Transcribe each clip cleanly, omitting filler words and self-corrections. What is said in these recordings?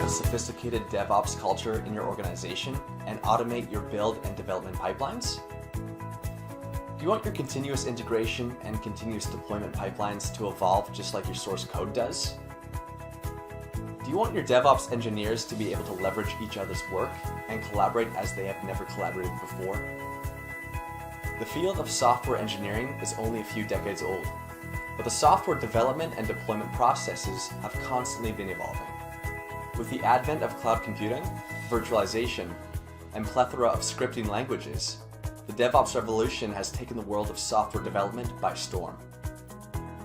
a sophisticated DevOps culture in your organization and automate your build and development pipelines? Do you want your continuous integration and continuous deployment pipelines to evolve just like your source code does? Do you want your DevOps engineers to be able to leverage each other's work and collaborate as they have never collaborated before? The field of software engineering is only a few decades old, but the software development and deployment processes have constantly been evolving. With the advent of cloud computing, virtualization, and plethora of scripting languages, the DevOps revolution has taken the world of software development by storm.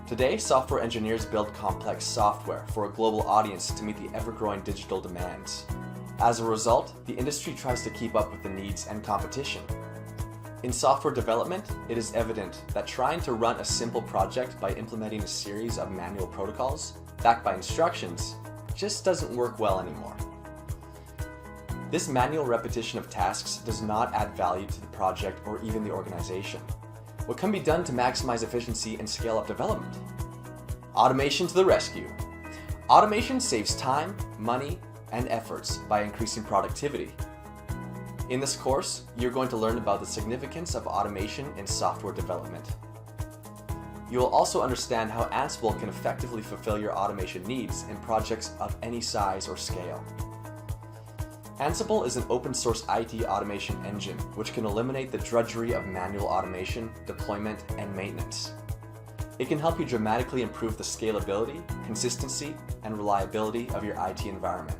Today, software engineers build complex software for a global audience to meet the ever-growing digital demands. As a result, the industry tries to keep up with the needs and competition. In software development, it is evident that trying to run a simple project by implementing a series of manual protocols, backed by instructions, just doesn't work well anymore. This manual repetition of tasks does not add value to the project or even the organization. What can be done to maximize efficiency and scale up development? Automation to the rescue. Automation saves time, money, and efforts by increasing productivity. In this course, you're going to learn about the significance of automation in software development. You will also understand how Ansible can effectively fulfill your automation needs in projects of any size or scale. Ansible is an open source IT automation engine which can eliminate the drudgery of manual automation, deployment, and maintenance. It can help you dramatically improve the scalability, consistency, and reliability of your IT environment.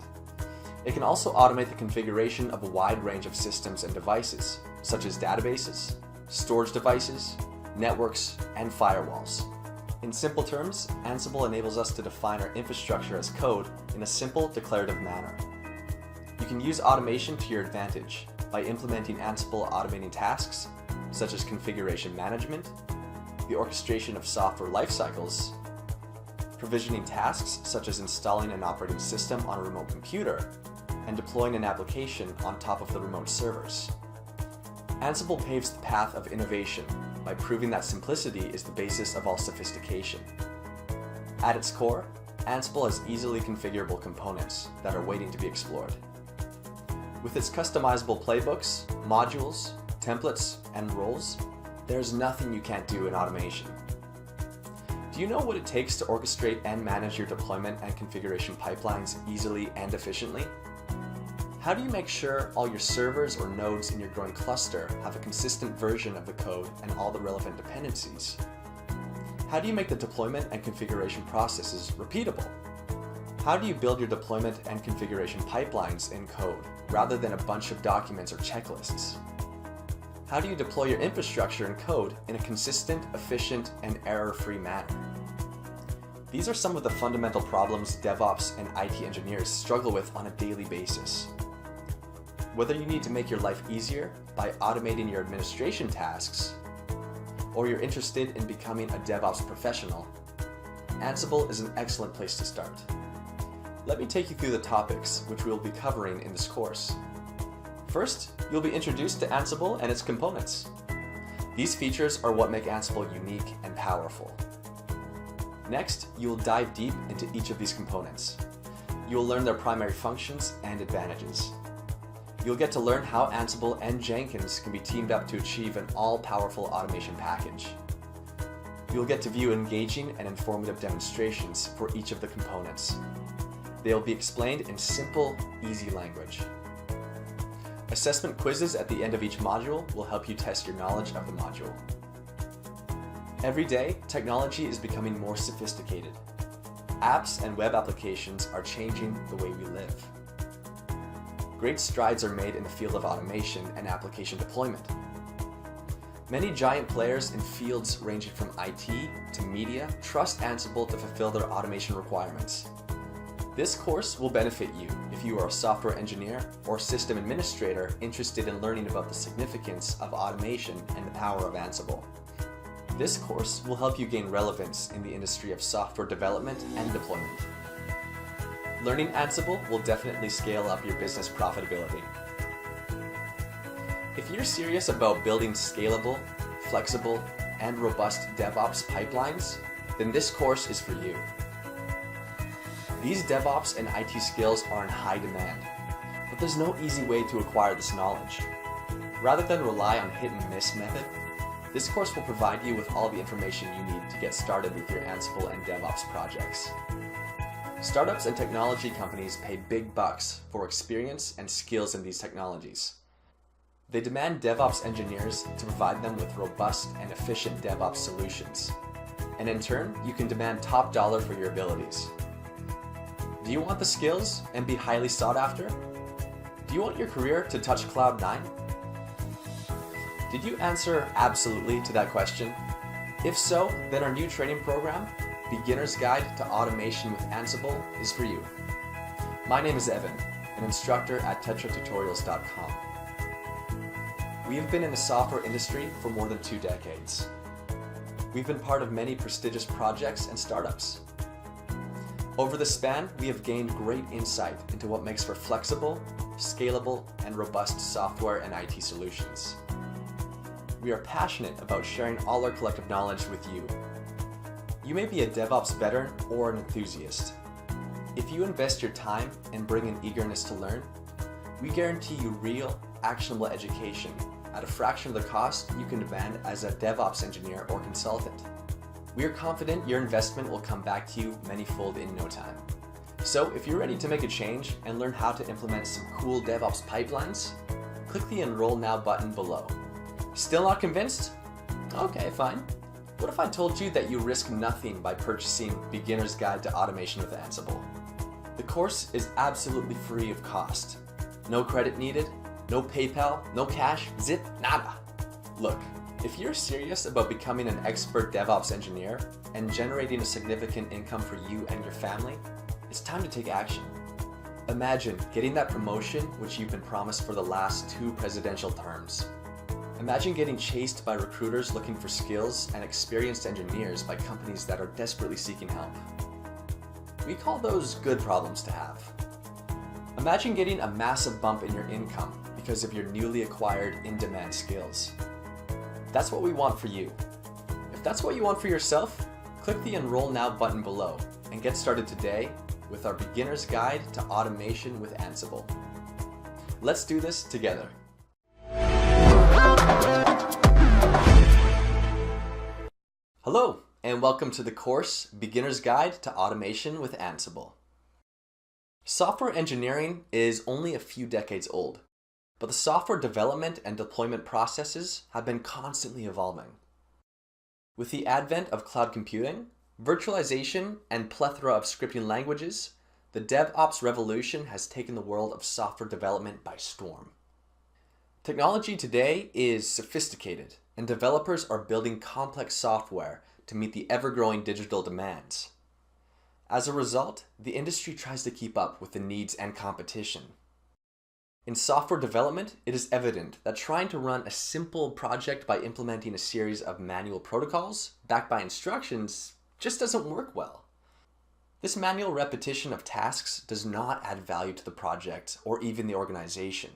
It can also automate the configuration of a wide range of systems and devices, such as databases, storage devices, networks, and firewalls. In simple terms, Ansible enables us to define our infrastructure as code in a simple, declarative manner. You can use automation to your advantage by implementing Ansible automating tasks, such as configuration management, the orchestration of software lifecycles, provisioning tasks such as installing an operating system on a remote computer, and deploying an application on top of the remote servers. Ansible paves the path of innovation by proving that simplicity is the basis of all sophistication. At its core, Ansible has easily configurable components that are waiting to be explored. With its customizable playbooks, modules, templates, and roles, there's nothing you can't do in automation. Do you know what it takes to orchestrate and manage your deployment and configuration pipelines easily and efficiently? How do you make sure all your servers or nodes in your growing cluster have a consistent version of the code and all the relevant dependencies? How do you make the deployment and configuration processes repeatable? How do you build your deployment and configuration pipelines in code rather than a bunch of documents or checklists? How do you deploy your infrastructure and code in a consistent, efficient, and error-free manner? These are some of the fundamental problems DevOps and IT engineers struggle with on a daily basis. Whether you need to make your life easier by automating your administration tasks, or you're interested in becoming a DevOps professional, Ansible is an excellent place to start. Let me take you through the topics which we will be covering in this course. First, you'll be introduced to Ansible and its components. These features are what make Ansible unique and powerful. Next, you will dive deep into each of these components. You will learn their primary functions and advantages. You'll get to learn how Ansible and Jenkins can be teamed up to achieve an all-powerful automation package. You'll get to view engaging and informative demonstrations for each of the components. They'll be explained in simple, easy language. Assessment quizzes at the end of each module will help you test your knowledge of the module. Every day, technology is becoming more sophisticated. Apps and web applications are changing the way we live. Great strides are made in the field of automation and application deployment. Many giant players in fields ranging from IT to media trust Ansible to fulfill their automation requirements. This course will benefit you if you are a software engineer or system administrator interested in learning about the significance of automation and the power of Ansible. This course will help you gain relevance in the industry of software development and deployment. Learning Ansible will definitely scale up your business profitability. If you're serious about building scalable, flexible, and robust DevOps pipelines, then this course is for you. These DevOps and IT skills are in high demand, but there's no easy way to acquire this knowledge. Rather than rely on hit and miss method, this course will provide you with all the information you need to get started with your Ansible and DevOps projects. Startups and technology companies pay big bucks for experience and skills in these technologies. They demand DevOps engineers to provide them with robust and efficient DevOps solutions. And in turn, you can demand top dollar for your abilities. Do you want the skills and be highly sought after? Do you want your career to touch Cloud 9? Did you answer absolutely to that question? If so, then our new training program, Beginner's Guide to Automation with Ansible, is for you. My name is Evan, an instructor at tetratutorials.com. We have been in the software industry for more than 2 decades. We've been part of many prestigious projects and startups. Over the span, we have gained great insight into what makes for flexible, scalable, and robust software and IT solutions. We are passionate about sharing all our collective knowledge with you. You may be a DevOps veteran or an enthusiast. If you invest your time and bring an eagerness to learn, we guarantee you real, actionable education at a fraction of the cost you can demand as a DevOps engineer or consultant. We are confident your investment will come back to you manyfold in no time. So if you're ready to make a change and learn how to implement some cool DevOps pipelines, click the Enroll Now button below. Still not convinced? Okay, fine. What if I told you that you risk nothing by purchasing Beginner's Guide to Automation with Ansible? The course is absolutely free of cost. No credit needed, no PayPal, no cash, zip, nada. Look, if you're serious about becoming an expert DevOps engineer and generating a significant income for you and your family, it's time to take action. Imagine getting that promotion which you've been promised for the last 2 presidential terms. Imagine getting chased by recruiters looking for skills and experienced engineers by companies that are desperately seeking help. We call those good problems to have. Imagine getting a massive bump in your income because of your newly acquired in-demand skills. That's what we want for you. If that's what you want for yourself, click the Enroll Now button below and get started today with our Beginner's Guide to Automation with Ansible. Let's do this together. Hello, and welcome to the course Beginner's Guide to Automation with Ansible. Software engineering is only a few decades old, but the software development and deployment processes have been constantly evolving. With the advent of cloud computing, virtualization, and plethora of scripting languages, the DevOps revolution has taken the world of software development by storm. Technology today is sophisticated, and developers are building complex software to meet the ever-growing digital demands. As a result, the industry tries to keep up with the needs and competition. In software development, it is evident that trying to run a simple project by implementing a series of manual protocols backed by instructions just doesn't work well. This manual repetition of tasks does not add value to the project or even the organization.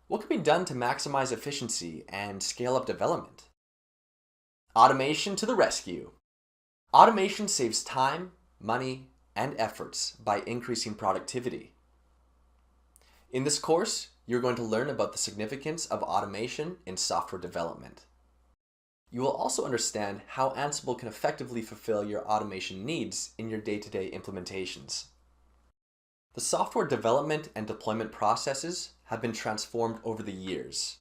What can be done to maximize efficiency and scale up development? Automation to the rescue. Automation saves time, money, and efforts by increasing productivity. In this course, you're going to learn about the significance of automation in software development. You will also understand how Ansible can effectively fulfill your automation needs in your day-to-day implementations. The software development and deployment processes have been transformed over the years.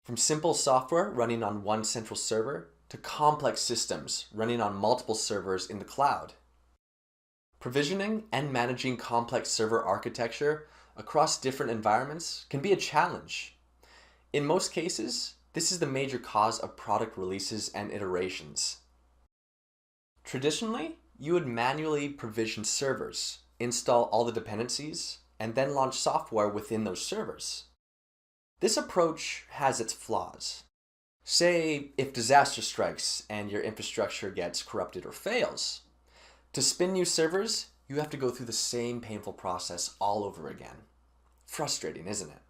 From simple software running on one central server to complex systems running on multiple servers in the cloud. Provisioning and managing complex server architecture across different environments can be a challenge. In most cases, this is the major cause of product releases and iterations. Traditionally, you would manually provision servers, install all the dependencies, and then launch software within those servers. This approach has its flaws. Say, if disaster strikes and your infrastructure gets corrupted or fails, to spin new servers, you have to go through the same painful process all over again. Frustrating, isn't it?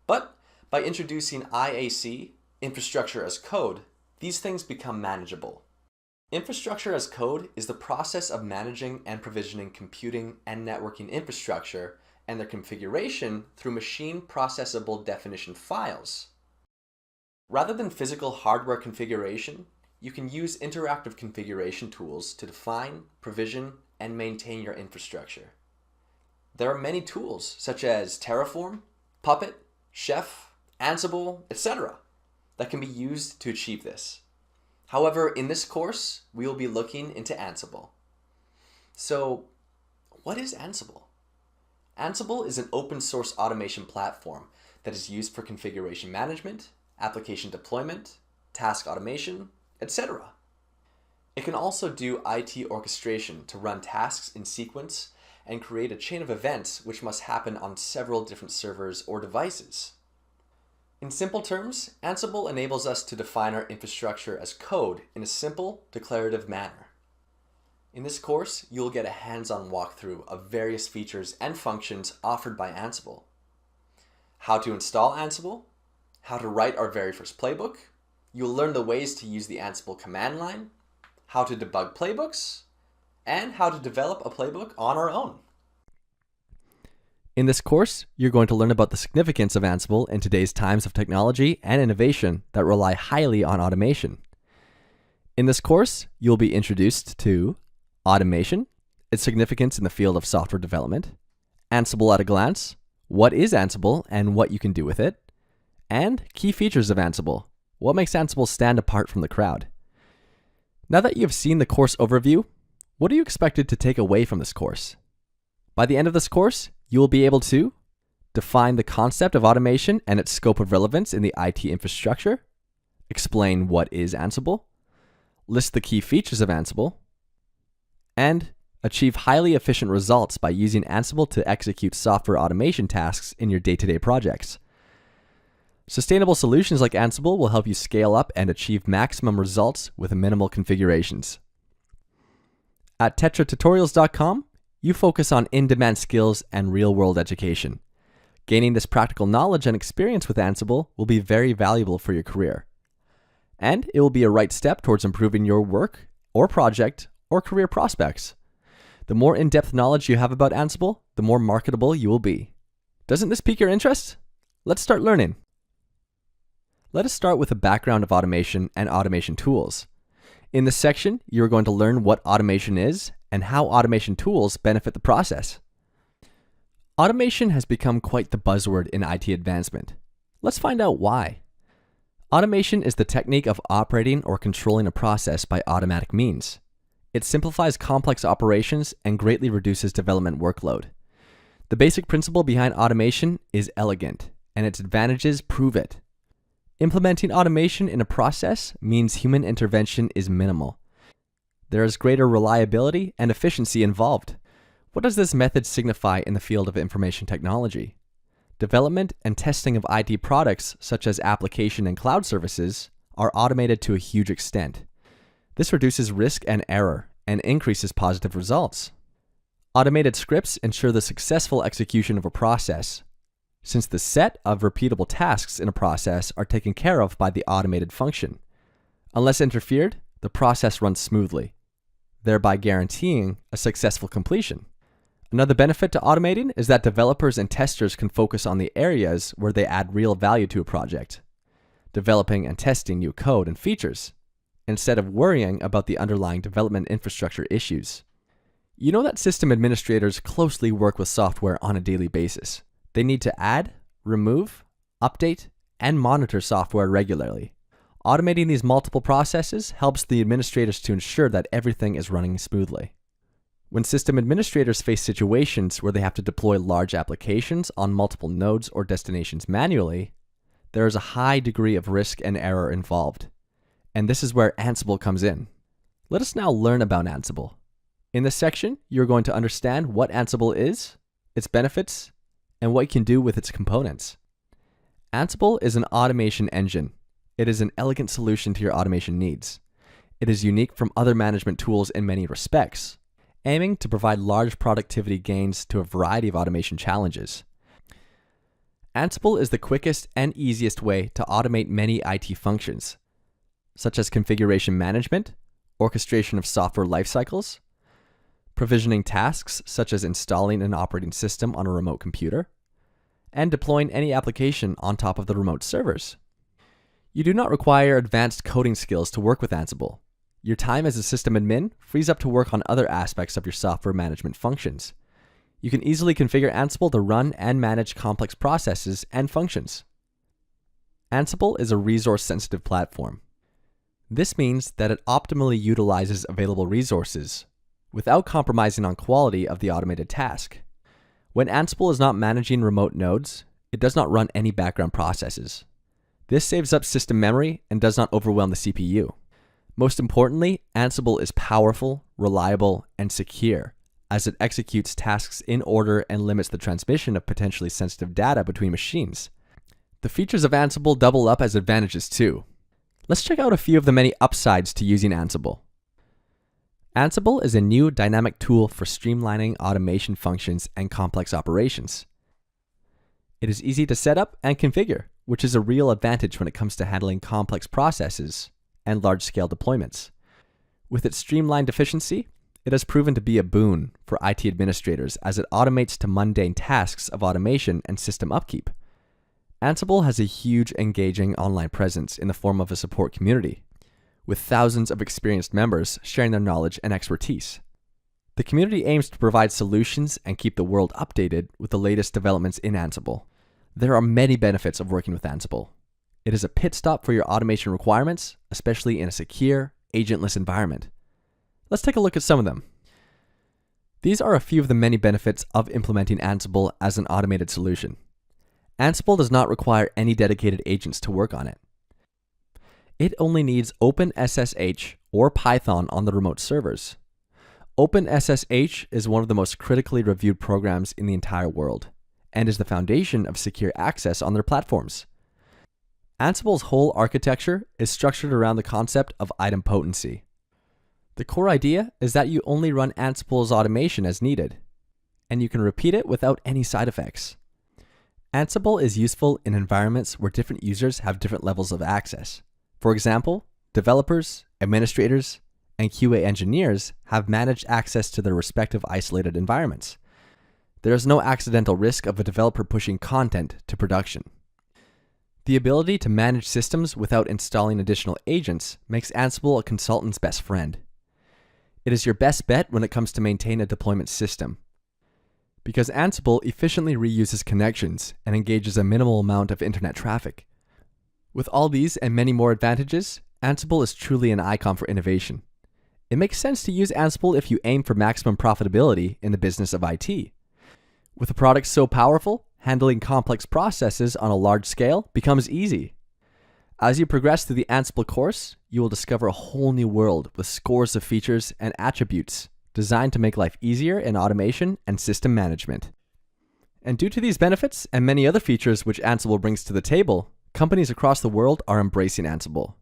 But by introducing IAC, infrastructure as code, these things become manageable. Infrastructure as code is the process of managing and provisioning computing and networking infrastructure and their configuration through machine processable definition files. Rather than physical hardware configuration, you can use interactive configuration tools to define, provision, and maintain your infrastructure. There are many tools such as Terraform, Puppet, Chef, Ansible, etc. that can be used to achieve this. However, in this course, we will be looking into Ansible. So, what is Ansible? Ansible is an open source automation platform that is used for configuration management, application deployment, task automation, etc. It can also do IT orchestration to run tasks in sequence and create a chain of events which must happen on several different servers or devices. In simple terms, Ansible enables us to define our infrastructure as code in a simple, declarative manner. In this course, you will get a hands-on walkthrough of various features and functions offered by Ansible. How to install Ansible, how to write our very first playbook, you'll learn the ways to use the Ansible command line, how to debug playbooks, and how to develop a playbook on our own. In this course, you're going to learn about the significance of Ansible in today's times of technology and innovation that rely highly on automation. In this course, you'll be introduced to automation, its significance in the field of software development, Ansible at a glance, what is Ansible and what you can do with it, and key features of Ansible, what makes Ansible stand apart from the crowd. Now that you've seen the course overview, what are you expected to take away from this course? By the end of this course, you will be able to define the concept of automation and its scope of relevance in the IT infrastructure, explain what is Ansible, list the key features of Ansible, and achieve highly efficient results by using Ansible to execute software automation tasks in your day-to-day projects. Sustainable solutions like Ansible will help you scale up and achieve maximum results with minimal configurations. At tetratutorials.com, you focus on in-demand skills and real-world education. Gaining this practical knowledge and experience with Ansible will be very valuable for your career. And it will be a right step towards improving your work or project or career prospects. The more in-depth knowledge you have about Ansible, the more marketable you will be. Doesn't this pique your interest? Let's start learning. Let us start with a background of automation and automation tools. In this section, you're going to learn what automation is and how automation tools benefit the process. Automation has become quite the buzzword in IT advancement. Let's find out why. Automation is the technique of operating or controlling a process by automatic means. It simplifies complex operations and greatly reduces development workload. The basic principle behind automation is elegant, and its advantages prove it. Implementing automation in a process means human intervention is minimal. There is greater reliability and efficiency involved. What does this method signify in the field of information technology? Development and testing of IT products, such as application and cloud services, are automated to a huge extent. This reduces risk and error and increases positive results. Automated scripts ensure the successful execution of a process, since the set of repeatable tasks in a process are taken care of by the automated function. Unless interfered, the process runs smoothly, thereby guaranteeing a successful completion. Another benefit to automating is that developers and testers can focus on the areas where they add real value to a project, developing and testing new code and features, instead of worrying about the underlying development infrastructure issues. You know that system administrators closely work with software on a daily basis. They need to add, remove, update, and monitor software regularly. Automating these multiple processes helps the administrators to ensure that everything is running smoothly. When system administrators face situations where they have to deploy large applications on multiple nodes or destinations manually, there is a high degree of risk and error involved. And this is where Ansible comes in. Let us now learn about Ansible. In this section, you're going to understand what Ansible is, its benefits, and what you can do with its components. Ansible is an automation engine. It is an elegant solution to your automation needs. It is unique from other management tools in many respects, aiming to provide large productivity gains to a variety of automation challenges. Ansible is the quickest and easiest way to automate many IT functions, such as configuration management, orchestration of software lifecycles, provisioning tasks such as installing an operating system on a remote computer, and deploying any application on top of the remote servers. You do not require advanced coding skills to work with Ansible. Your time as a system admin frees up to work on other aspects of your software management functions. You can easily configure Ansible to run and manage complex processes and functions. Ansible is a resource-sensitive platform. This means that it optimally utilizes available resources without compromising on quality of the automated task. When Ansible is not managing remote nodes, it does not run any background processes. This saves up system memory and does not overwhelm the CPU. Most importantly, Ansible is powerful, reliable, and secure, as it executes tasks in order and limits the transmission of potentially sensitive data between machines. The features of Ansible double up as advantages too. Let's check out a few of the many upsides to using Ansible. Ansible is a new dynamic tool for streamlining automation functions and complex operations. It is easy to set up and configure, which is a real advantage when it comes to handling complex processes and large-scale deployments. With its streamlined efficiency, it has proven to be a boon for IT administrators as it automates to mundane tasks of automation and system upkeep. Ansible has a huge engaging online presence in the form of a support community, with thousands of experienced members sharing their knowledge and expertise. The community aims to provide solutions and keep the world updated with the latest developments in Ansible. There are many benefits of working with Ansible. It is a pit stop for your automation requirements, especially in a secure, agentless environment. Let's take a look at some of them. These are a few of the many benefits of implementing Ansible as an automated solution. Ansible does not require any dedicated agents to work on it. It only needs OpenSSH or Python on the remote servers. OpenSSH is one of the most critically reviewed programs in the entire world, and is the foundation of secure access on their platforms. Ansible's whole architecture is structured around the concept of idempotency. The core idea is that you only run Ansible's automation as needed, and you can repeat it without any side effects. Ansible is useful in environments where different users have different levels of access. For example, developers, administrators, and QA engineers have managed access to their respective isolated environments. There is no accidental risk of a developer pushing content to production. The ability to manage systems without installing additional agents makes Ansible a consultant's best friend. It is your best bet when it comes to maintain a deployment system, because Ansible efficiently reuses connections and engages a minimal amount of internet traffic. With all these and many more advantages, Ansible is truly an icon for innovation. It makes sense to use Ansible if you aim for maximum profitability in the business of IT. With a product so powerful, handling complex processes on a large scale becomes easy. As you progress through the Ansible course, you will discover a whole new world with scores of features and attributes designed to make life easier in automation and system management. And due to these benefits and many other features which Ansible brings to the table, companies across the world are embracing Ansible.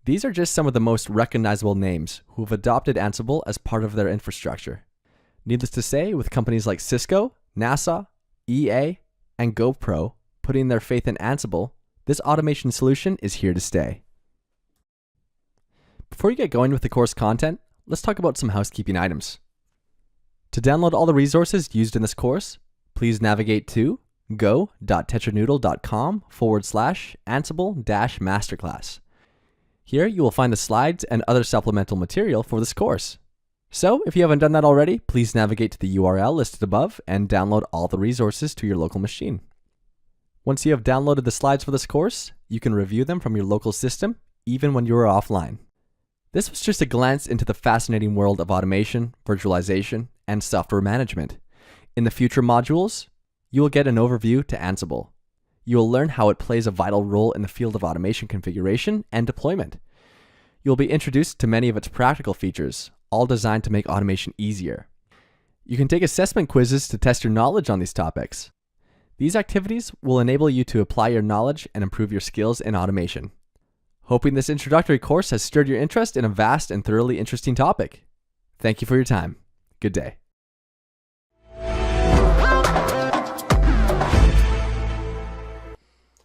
These are just some of the most recognizable names who have adopted Ansible as part of their infrastructure. Needless to say, with companies like Cisco, NASA, EA, and GoPro putting their faith in Ansible, this automation solution is here to stay. Before you get going with the course content, let's talk about some housekeeping items. To download all the resources used in this course, please navigate to go.tetranoodle.com/Ansible-masterclass. Here you will find the slides and other supplemental material for this course. So if you haven't done that already, please navigate to the URL listed above and download all the resources to your local machine. Once you have downloaded the slides for this course, you can review them from your local system, even when you are offline. This was just a glance into the fascinating world of automation, virtualization, and software management. In the future modules, you will get an overview to Ansible. You will learn how it plays a vital role in the field of automation configuration and deployment. You will be introduced to many of its practical features, all designed to make automation easier. You can take assessment quizzes to test your knowledge on these topics. These activities will enable you to apply your knowledge and improve your skills in automation. Hoping this introductory course has stirred your interest in a vast and thoroughly interesting topic. Thank you for your time. Good day.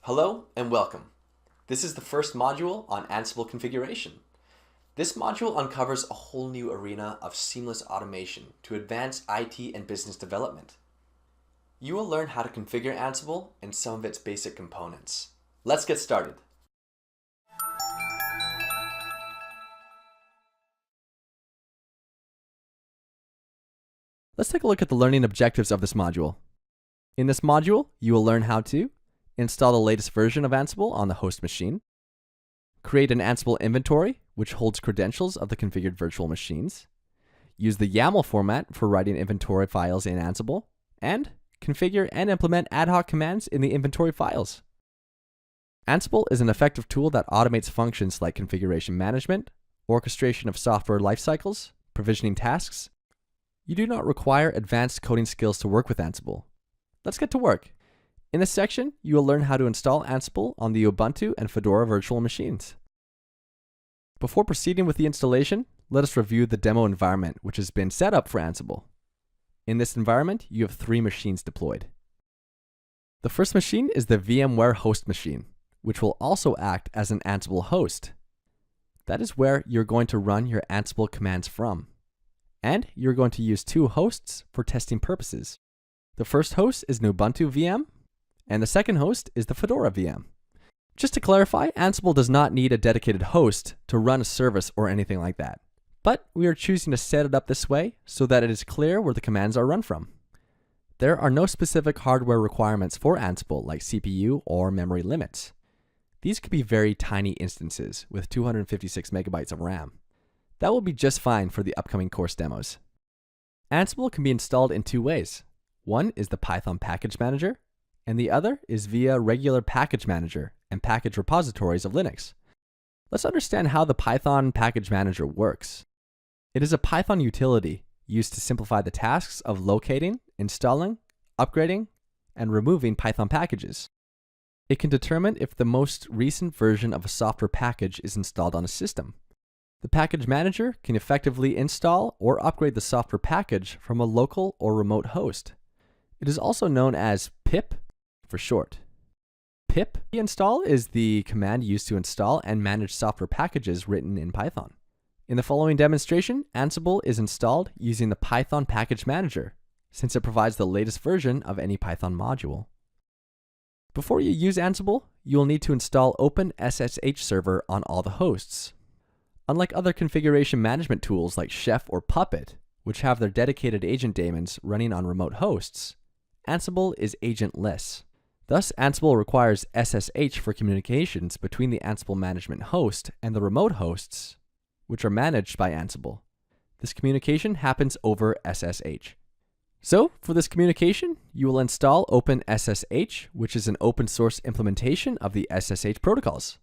Hello and welcome. This is the first module on Ansible configuration. This module uncovers a whole new arena of seamless automation to advance IT and business development. You will learn how to configure Ansible and some of its basic components. Let's get started. Let's take a look at the learning objectives of this module. In this module, you will learn how to install the latest version of Ansible on the host machine, create an Ansible inventory, which holds credentials of the configured virtual machines, use the YAML format for writing inventory files in Ansible, and configure and implement ad hoc commands in the inventory files. Ansible is an effective tool that automates functions like configuration management, orchestration of software lifecycles, provisioning tasks. You do not require advanced coding skills to work with Ansible. Let's get to work. In this section, you will learn how to install Ansible on the Ubuntu and Fedora virtual machines. Before proceeding with the installation, let us review the demo environment which has been set up for Ansible. In this environment, you have 3 machines deployed. The first machine is the VMware host machine, which will also act as an Ansible host. That is where you're going to run your Ansible commands from. And you're going to use 2 hosts for testing purposes. The first host is an Ubuntu VM, and the second host is the Fedora VM. Just to clarify, Ansible does not need a dedicated host to run a service or anything like that. But we are choosing to set it up this way so that it is clear where the commands are run from. There are no specific hardware requirements for Ansible like CPU or memory limits. These could be very tiny instances with 256 megabytes of RAM. That will be just fine for the upcoming course demos. Ansible can be installed in 2 ways. One is the Python package manager, and the other is via regular package manager and package repositories of Linux. Let's understand how the Python package manager works. It is a Python utility used to simplify the tasks of locating, installing, upgrading, and removing Python packages. It can determine if the most recent version of a software package is installed on a system. The package manager can effectively install or upgrade the software package from a local or remote host. It is also known as pip for short. Pip install is the command used to install and manage software packages written in Python. In the following demonstration, Ansible is installed using the Python package manager, since it provides the latest version of any Python module. Before you use Ansible, you will need to install OpenSSH Server on all the hosts. Unlike other configuration management tools like Chef or Puppet, which have their dedicated agent daemons running on remote hosts, Ansible is agentless. Thus, Ansible requires SSH for communications between the Ansible management host and the remote hosts, which are managed by Ansible. This communication happens over SSH. So, for this communication, you will install OpenSSH, which is an open source implementation of the SSH protocols.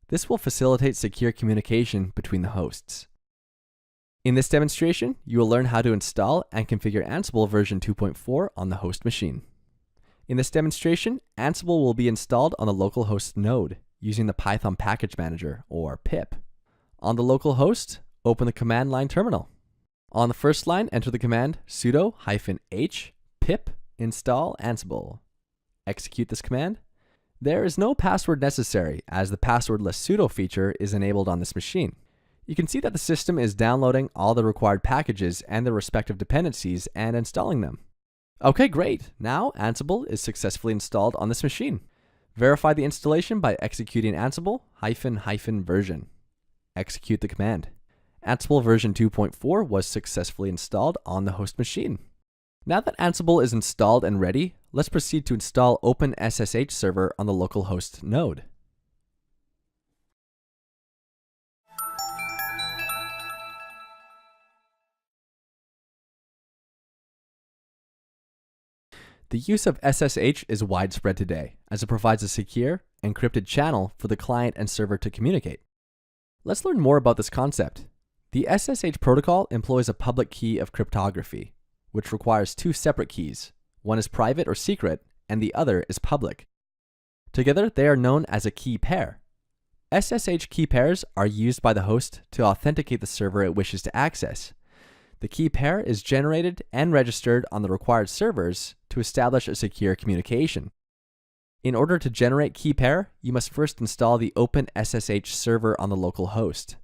This will facilitate secure communication between the hosts. In this demonstration, you will learn how to install and configure Ansible version 2.4 on the host machine. In this demonstration, Ansible will be installed on the localhost node using the Python package manager, or pip. On the local host, open the command line terminal. On the first line, enter the command sudo -h pip install Ansible. Execute this command. There is no password necessary as the passwordless sudo feature is enabled on this machine. You can see that the system is downloading all the required packages and their respective dependencies and installing them. Okay, great. Now Ansible is successfully installed on this machine. Verify the installation by executing Ansible -version. Execute the command. Ansible version 2.4 was successfully installed on the host machine. Now that Ansible is installed and ready, let's proceed to install OpenSSH Server on the localhost node. The use of SSH is widespread today, as it provides a secure, encrypted channel for the client and server to communicate. Let's learn more about this concept. The SSH protocol employs a public key of cryptography, which requires 2 separate keys. One is private or secret, and the other is public. Together, they are known as a key pair. SSH key pairs are used by the host to authenticate the server it wishes to access. The key pair is generated and registered on the required servers to establish a secure communication. In order to generate key pair, you must first install the OpenSSH server on the local host.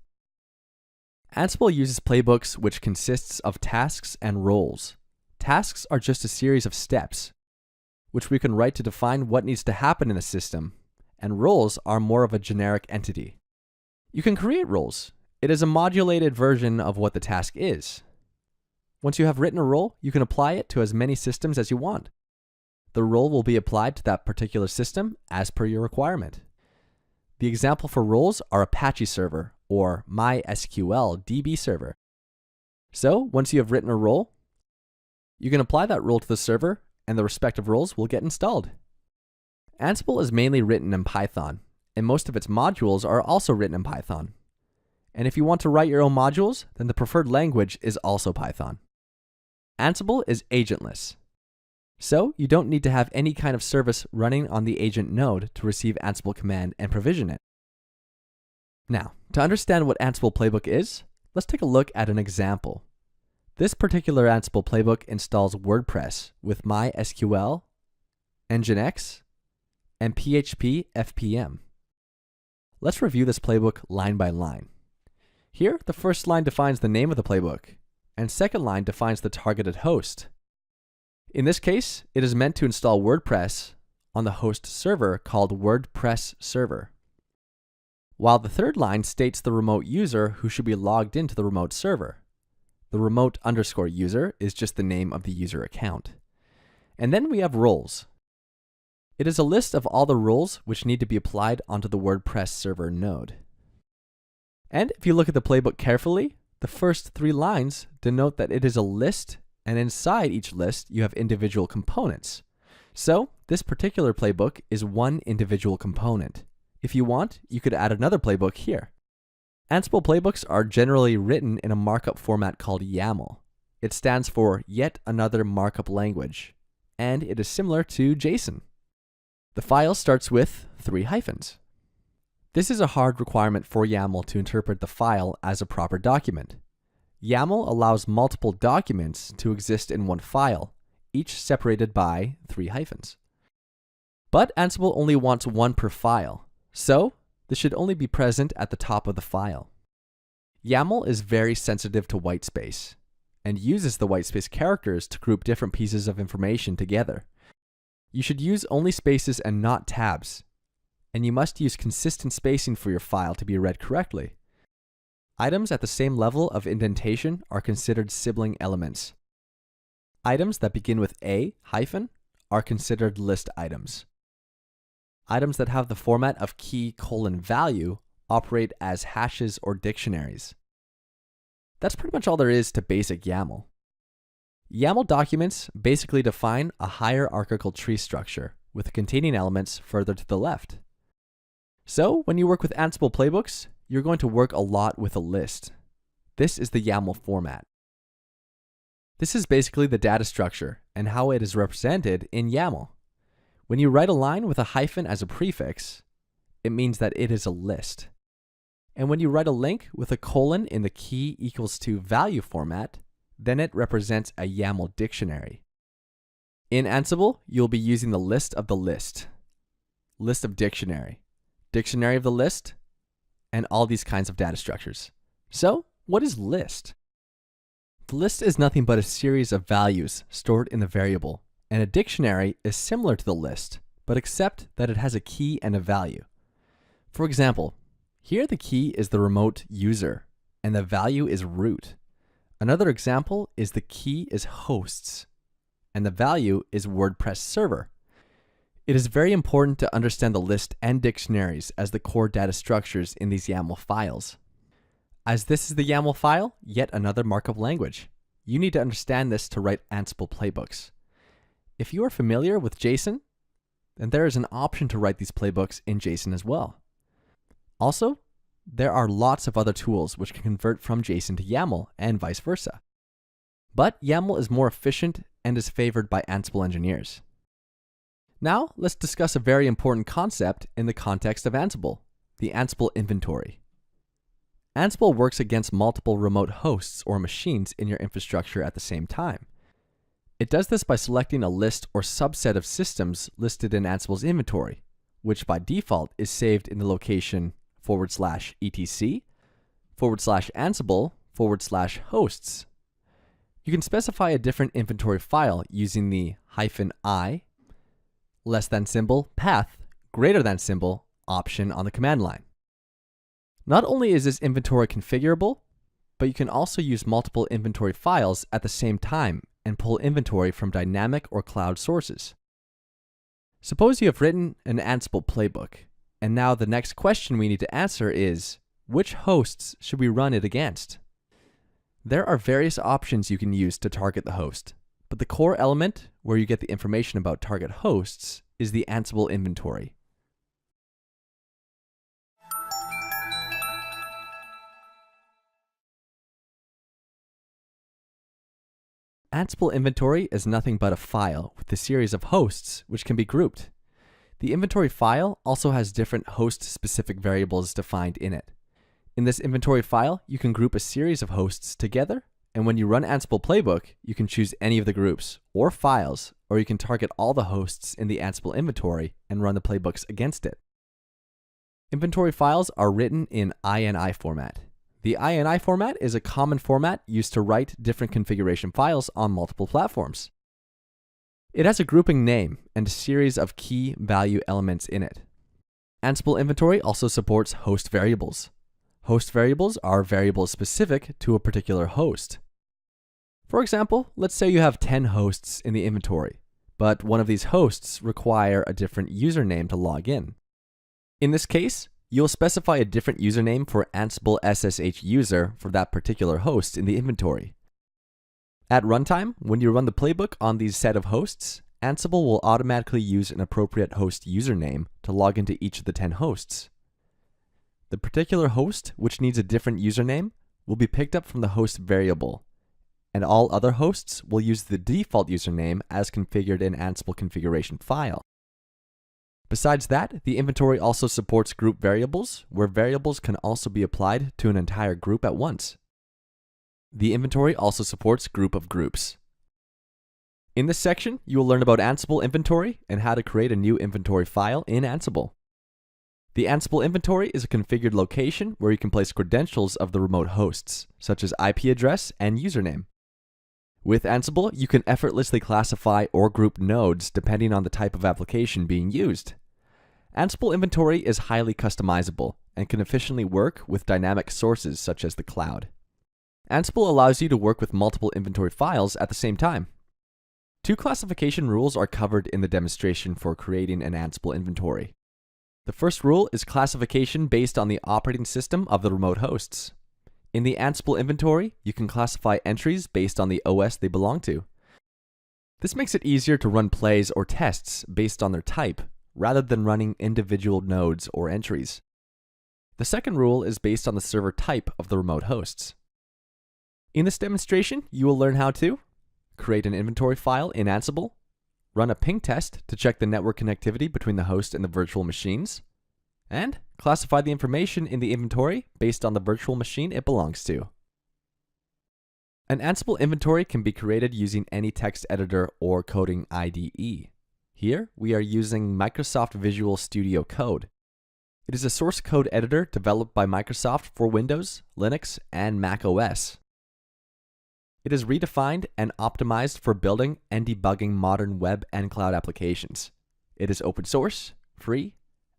Ansible uses playbooks which consists of tasks and roles. Tasks are just a series of steps, which we can write to define what needs to happen in a system, and roles are more of a generic entity. You can create roles. It is a modulated version of what the task is. Once you have written a role, you can apply it to as many systems as you want. The role will be applied to that particular system as per your requirement. The example for roles are Apache server or MySQL DB server. So once you have written a role, you can apply that role to the server and the respective roles will get installed. Ansible is mainly written in Python, and most of its modules are also written in Python. And if you want to write your own modules, then the preferred language is also Python. Ansible is agentless. So you don't need to have any kind of service running on the agent node to receive Ansible command and provision it. Now, to understand what Ansible Playbook is, let's take a look at an example. This particular Ansible Playbook installs WordPress with MySQL, Nginx, and PHP FPM. Let's review this playbook line by line. Here, the first line defines the name of the playbook, and second line defines the targeted host. In this case, it is meant to install WordPress on the host server called WordPress server, while the third line states the remote user who should be logged into the remote server. The remote_user is just the name of the user account. And then we have roles. It is a list of all the roles which need to be applied onto the WordPress server node. And if you look at the playbook carefully, the first 3 lines denote that it is a list, and inside each list you have individual components. So this particular playbook is one individual component. If you want, you could add another playbook here. Ansible playbooks are generally written in a markup format called YAML. It stands for Yet Another Markup Language, and it is similar to JSON. The file starts with 3 hyphens. This is a hard requirement for YAML to interpret the file as a proper document. YAML allows multiple documents to exist in one file, each separated by 3 hyphens. But Ansible only wants 1 per file, so this should only be present at the top of the file. YAML is very sensitive to whitespace and uses the whitespace characters to group different pieces of information together. You should use only spaces and not tabs, and you must use consistent spacing for your file to be read correctly. Items at the same level of indentation are considered sibling elements. Items that begin with a hyphen are considered list items. Items that have the format of key:value operate as hashes or dictionaries. That's pretty much all there is to basic YAML. YAML documents basically define a hierarchical tree structure with containing elements further to the left. So when you work with Ansible playbooks, you're going to work a lot with a list. This is the YAML format. This is basically the data structure and how it is represented in YAML. When you write a line with a hyphen as a prefix, it means that it is a list. And when you write a link with a colon in the key=value format, then it represents a YAML dictionary. In Ansible, you'll be using the list of the list, list of dictionary, dictionary of the list, and all these kinds of data structures. So, what is list? The list is nothing but a series of values stored in the variable, and a dictionary is similar to the list, but except that it has a key and a value. For example, here the key is the remote user, and the value is root. Another example is the key is hosts, and the value is WordPress server. It is very important to understand the list and dictionaries as the core data structures in these YAML files. As this is the YAML file, yet another markup language. You need to understand this to write Ansible playbooks. If you are familiar with JSON, then there is an option to write these playbooks in JSON as well. Also, there are lots of other tools which can convert from JSON to YAML and vice versa. But YAML is more efficient and is favored by Ansible engineers. Now, let's discuss a very important concept in the context of Ansible, the Ansible inventory. Ansible works against multiple remote hosts or machines in your infrastructure at the same time. It does this by selecting a list or subset of systems listed in Ansible's inventory, which by default is saved in the location /etc/Ansible /hosts. You can specify a different inventory file using the -i path option on the command line. Not only is this inventory configurable, but you can also use multiple inventory files at the same time and pull inventory from dynamic or cloud sources. Suppose you have written an Ansible playbook, and now the next question we need to answer is, which hosts should we run it against? There are various options you can use to target the host, but the core element where you get the information about target hosts is the Ansible inventory. Ansible inventory is nothing but a file with a series of hosts which can be grouped. The inventory file also has different host-specific variables defined in it. In this inventory file, you can group a series of hosts together, and when you run Ansible Playbook, you can choose any of the groups or files, or you can target all the hosts in the Ansible inventory and run the playbooks against it. Inventory files are written in INI format. The INI format is a common format used to write different configuration files on multiple platforms. It has a grouping name and a series of key value elements in it. Ansible inventory also supports host variables. Host variables are variables specific to a particular host. For example, let's say you have 10 hosts in the inventory, but one of these hosts require a different username to log in. In this case, you'll specify a different username for Ansible SSH user for that particular host in the inventory. At runtime, when you run the playbook on these set of hosts, Ansible will automatically use an appropriate host username to log into each of the 10 hosts. The particular host which needs a different username will be picked up from the host variable, and all other hosts will use the default username as configured in Ansible configuration file. Besides that, the inventory also supports group variables, where variables can also be applied to an entire group at once. The inventory also supports group of groups. In this section, you will learn about Ansible inventory and how to create a new inventory file in Ansible. The Ansible inventory is a configured location where you can place credentials of the remote hosts, such as IP address and username. With Ansible, you can effortlessly classify or group nodes depending on the type of application being used. Ansible inventory is highly customizable and can efficiently work with dynamic sources such as the cloud. Ansible allows you to work with multiple inventory files at the same time. 2 classification rules are covered in the demonstration for creating an Ansible inventory. The first rule is classification based on the operating system of the remote hosts. In the Ansible inventory, you can classify entries based on the OS they belong to. This makes it easier to run plays or tests based on their type, rather than running individual nodes or entries. The second rule is based on the server type of the remote hosts. In this demonstration, you will learn how to create an inventory file in Ansible, run a ping test to check the network connectivity between the host and the virtual machines, and classify the information in the inventory based on the virtual machine it belongs to. An Ansible inventory can be created using any text editor or coding IDE. Here, we are using Microsoft Visual Studio Code. It is a source code editor developed by Microsoft for Windows, Linux, and Mac OS. It is redefined and optimized for building and debugging modern web and cloud applications. It is open source, free,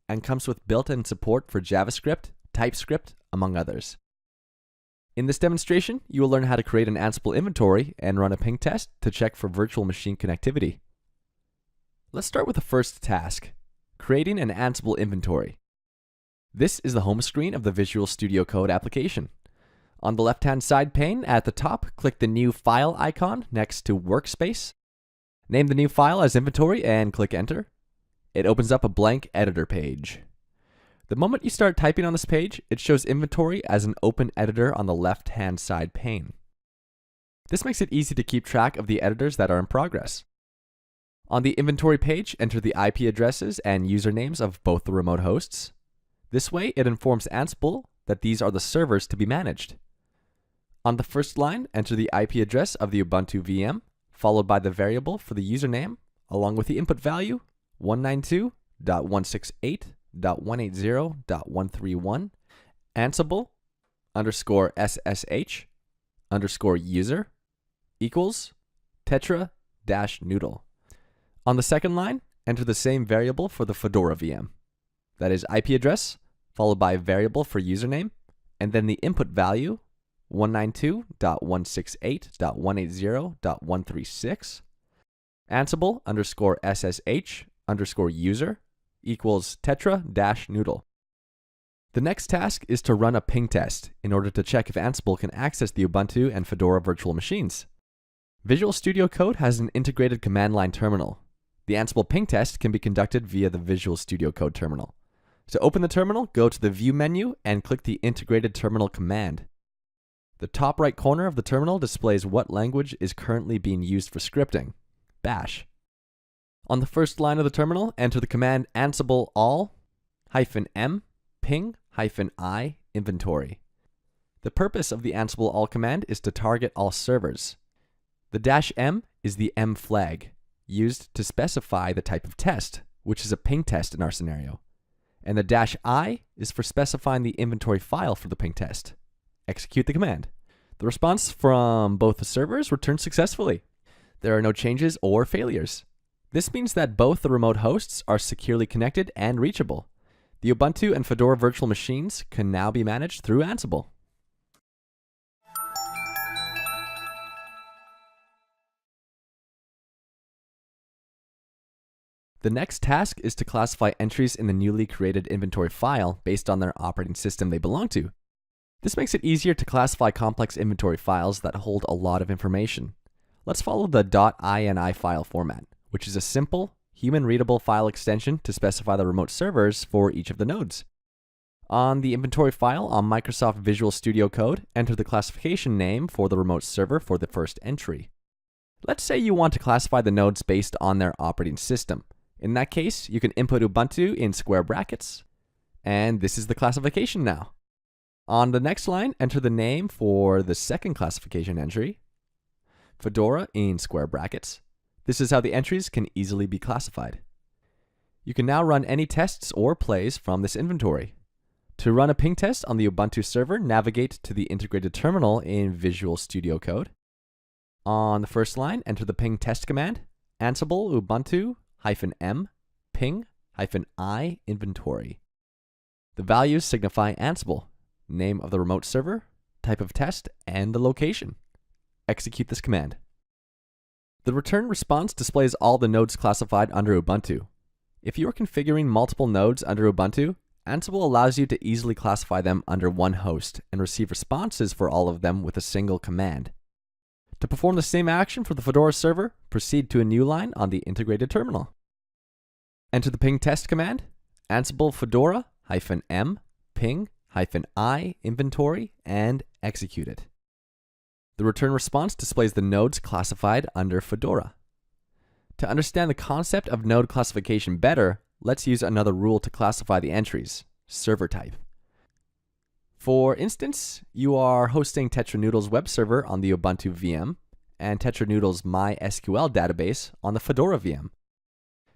and comes with built-in support for JavaScript, TypeScript, among others. In this demonstration, you will learn how to create an Ansible inventory and run a ping test to check for virtual machine connectivity. Let's start with the first task, creating an Ansible inventory. This is the home screen of the Visual Studio Code application. On the left-hand side pane at the top, click the New File icon next to Workspace. Name the new file as Inventory and click Enter. It opens up a blank editor page. The moment you start typing on this page, it shows Inventory as an open editor on the left-hand side pane. This makes it easy to keep track of the editors that are in progress. On the inventory page, enter the IP addresses and usernames of both the remote hosts. This way, it informs Ansible that these are the servers to be managed. On the first line, enter the IP address of the Ubuntu VM, followed by the variable for the username, along with the input value 192.168.180.131 Ansible _SSH underscore user equals tetra-noodle. On the second line, enter the same variable for the Fedora VM. That is IP address, followed by a variable for username, and then the input value 192.168.180.136, Ansible underscore SSH underscore user equals tetra-noodle. The next task is to run a ping test in order to check if Ansible can access the Ubuntu and Fedora virtual machines. Visual Studio Code has an integrated command line terminal. The Ansible ping test can be conducted via the Visual Studio Code terminal. To open the terminal, go to the View menu and click the Integrated Terminal command. The top right corner of the terminal displays what language is currently being used for scripting, Bash. On the first line of the terminal, enter the command ansible all-m ping-i inventory. The purpose of the ansible all command is to target all servers. The -m is the M flag, used to specify the type of test, which is a ping test in our scenario. And the -i is for specifying the inventory file for the ping test. Execute the command. The response from both the servers returns successfully. There are no changes or failures. This means that both the remote hosts are securely connected and reachable. The Ubuntu and Fedora virtual machines can now be managed through Ansible. The next task is to classify entries in the newly created inventory file based on their operating system they belong to. This makes it easier to classify complex inventory files that hold a lot of information. Let's follow the .ini file format, which is a simple, human-readable file extension to specify the remote servers for each of the nodes. On the inventory file on Microsoft Visual Studio Code, enter the classification name for the remote server for the first entry. Let's say you want to classify the nodes based on their operating system. In that case, you can input Ubuntu in square brackets, and this is the classification now. On the next line, enter the name for the second classification entry, Fedora in square brackets. This is how the entries can easily be classified. You can now run any tests or plays from this inventory. To run a ping test on the Ubuntu server, navigate to the integrated terminal in Visual Studio Code. On the first line, enter the ping test command, ansible ubuntu -m ping-i inventory. The values signify Ansible, name of the remote server, type of test, and the location. Execute this command. The return response displays all the nodes classified under Ubuntu. If you are configuring multiple nodes under Ubuntu, Ansible allows you to easily classify them under one host and receive responses for all of them with a single command. To perform the same action for the Fedora server, proceed to a new line on the integrated terminal. Enter the ping test command, ansible fedora -m ping-i inventory, and execute it. The return response displays the nodes classified under Fedora. To understand the concept of node classification better, let's use another rule to classify the entries, server type. For instance, you are hosting tetra-noodle's web server on the Ubuntu VM and tetra-noodle's MySQL database on the Fedora VM.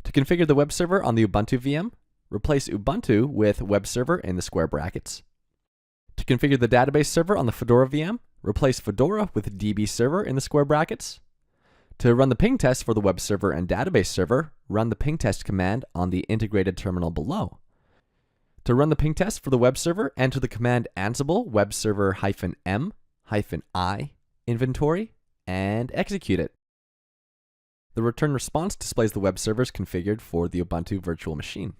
To configure the web server on the Ubuntu VM, replace Ubuntu with web server in the square brackets. To configure the database server on the Fedora VM, replace Fedora with DB server in the square brackets. To run the ping test for the web server and database server, run the ping test command on the integrated terminal below. To run the ping test for the web server, enter the command ansible web server -m-i inventory and execute it. The return response displays the web servers configured for the Ubuntu virtual machine.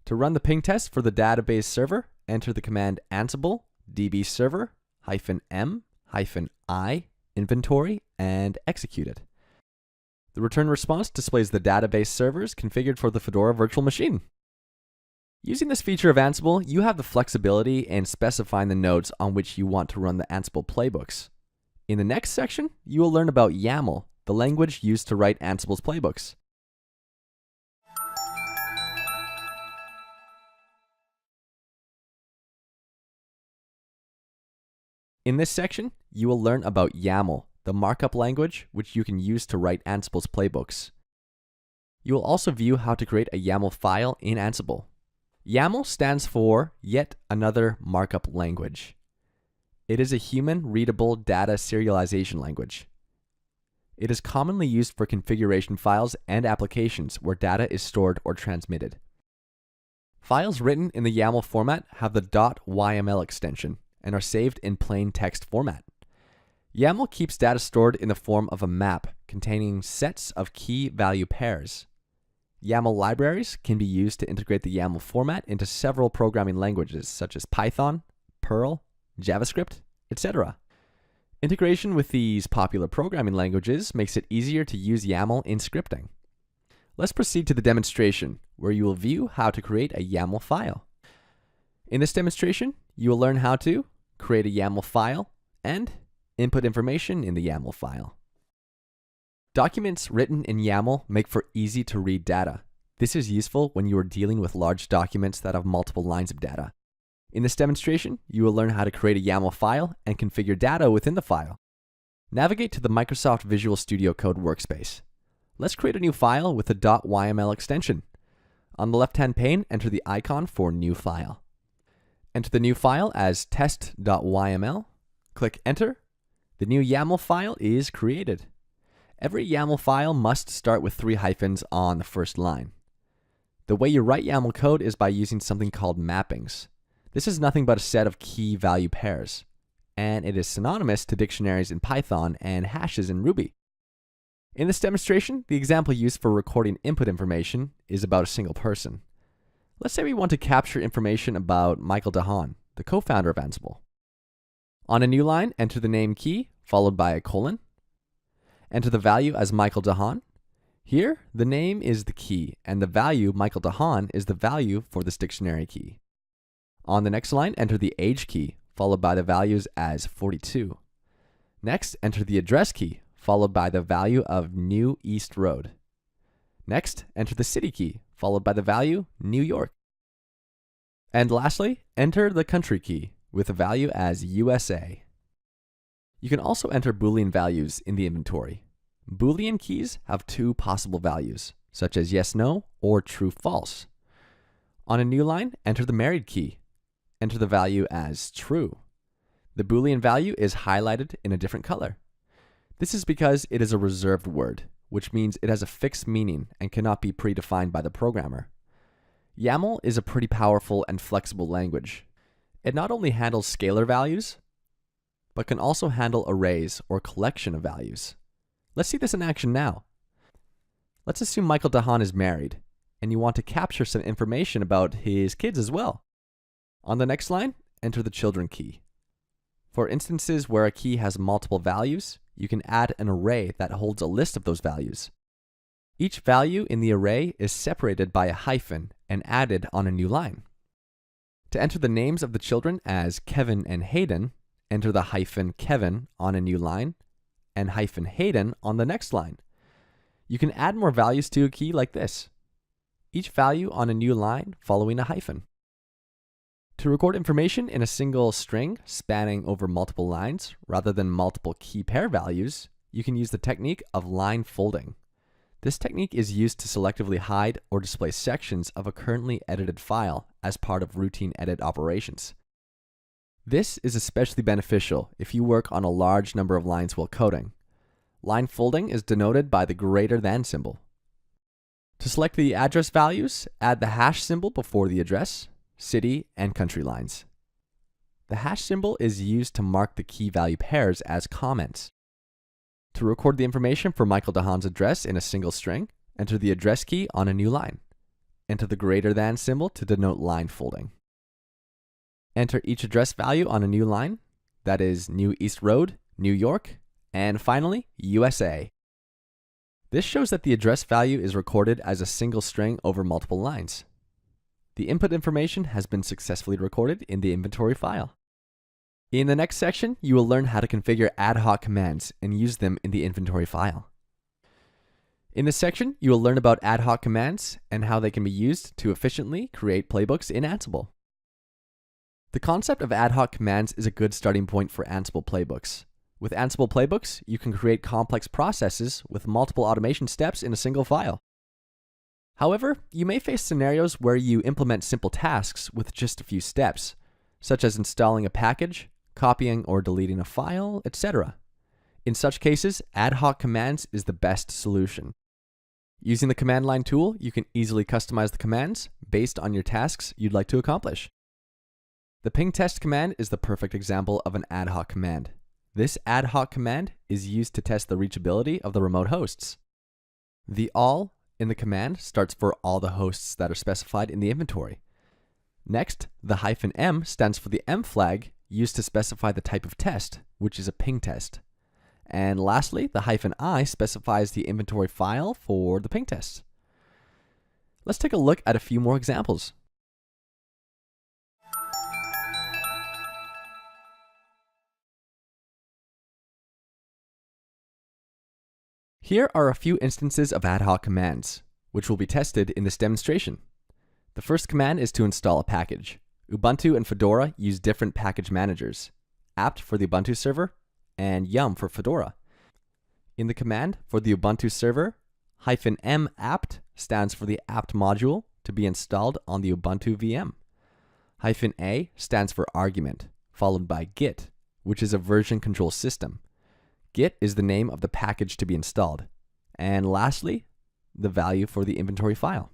To run the ping test for the database server, enter the command ansible db server -m-i inventory and execute it. The return response displays the database servers configured for the Fedora virtual machine. Using this feature of Ansible, you have the flexibility in specifying the nodes on which you want to run the Ansible playbooks. In the next section, you will learn about YAML, the language used to write Ansible's playbooks. In this section, you will learn about YAML, the markup language which you can use to write Ansible's playbooks. You will also view how to create a YAML file in Ansible. YAML stands for Yet Another Markup Language. It is a human-readable data serialization language. It is commonly used for configuration files and applications where data is stored or transmitted. Files written in the YAML format have the .yml extension and are saved in plain text format. YAML keeps data stored in the form of a map containing sets of key value pairs. YAML libraries can be used to integrate the YAML format into several programming languages such as Python, Perl, JavaScript, etc. Integration with these popular programming languages makes it easier to use YAML in scripting. Let's proceed to the demonstration, where you will view how to create a YAML file. In this demonstration, you will learn how to create a YAML file and input information in the YAML file. Documents written in YAML make for easy-to-read data. This is useful when you are dealing with large documents that have multiple lines of data. In this demonstration, you will learn how to create a YAML file and configure data within the file. Navigate to the Microsoft Visual Studio Code workspace. Let's create a new file with a .yml extension. On the left-hand pane, enter the icon for New File. Enter the new file as test.yml. Click Enter. The new YAML file is created. Every YAML file must start with 3 hyphens on the first line. The way you write YAML code is by using something called mappings. This is nothing but a set of key value pairs, and it is synonymous to dictionaries in Python and hashes in Ruby. In this demonstration, the example used for recording input information is about a single person. Let's say we want to capture information about Michael DeHaan, the co-founder of Ansible. On a new line, enter the name key, followed by a colon. Enter the value as Michael DeHaan. Here, the name is the key, and the value Michael DeHaan is the value for this dictionary key. On the next line, enter the age key, followed by the values as 42. Next, enter the address key, followed by the value of New East Road. Next, enter the city key, followed by the value New York. And lastly, enter the country key with a value as USA. You can also enter Boolean values in the inventory. Boolean keys have 2 possible values, such as yes, no, or true, false. On a new line, enter the married key. Enter the value as true. The Boolean value is highlighted in a different color. This is because it is a reserved word, which means it has a fixed meaning and cannot be predefined by the programmer. YAML is a pretty powerful and flexible language. It not only handles scalar values, but can also handle arrays or collection of values. Let's see this in action now. Let's assume Michael DeHaan is married, and you want to capture some information about his kids as well. On the next line, enter the children key. For instances where a key has multiple values, you can add an array that holds a list of those values. Each value in the array is separated by a hyphen and added on a new line. To enter the names of the children as Kevin and Hayden, enter the hyphen Kevin on a new line and hyphen Hayden on the next line. You can add more values to a key like this. Each value on a new line following a hyphen. To record information in a single string spanning over multiple lines rather than multiple key pair values, you can use the technique of line folding. This technique is used to selectively hide or display sections of a currently edited file as part of routine edit operations. This is especially beneficial if you work on a large number of lines while coding. Line folding is denoted by the greater than symbol. To select the address values, add the hash symbol before the address, city, and country lines. The hash symbol is used to mark the key value pairs as comments. To record the information for Michael DeHaan's address in a single string, enter the address key on a new line. Enter the greater than symbol to denote line folding. Enter each address value on a new line, that is New East Road, New York, and finally, USA. This shows that the address value is recorded as a single string over multiple lines. The input information has been successfully recorded in the inventory file. In the next section, you will learn how to configure ad hoc commands and use them in the inventory file. In this section, you will learn about ad hoc commands and how they can be used to efficiently create playbooks in Ansible. The concept of ad hoc commands is a good starting point for Ansible playbooks. With Ansible playbooks, you can create complex processes with multiple automation steps in a single file. However, you may face scenarios where you implement simple tasks with just a few steps, such as installing a package, copying or deleting a file, etc. In such cases, ad hoc commands is the best solution. Using the command line tool, you can easily customize the commands based on your tasks you'd like to accomplish. The ping test command is the perfect example of an ad hoc command. This ad hoc command is used to test the reachability of the remote hosts. The all in the command starts for all the hosts that are specified in the inventory. Next, the -m stands for the M flag used to specify the type of test, which is a ping test. And lastly, the -i specifies the inventory file for the ping test. Let's take a look at a few more examples. Here are a few instances of ad hoc commands, which will be tested in this demonstration. The first command is to install a package. Ubuntu and Fedora use different package managers, apt for the Ubuntu server and yum for Fedora. In the command for the Ubuntu server, -m apt stands for the apt module to be installed on the Ubuntu VM. -a stands for argument, followed by git, which is a version control system. Git is the name of the package to be installed. And lastly, the value for the inventory file.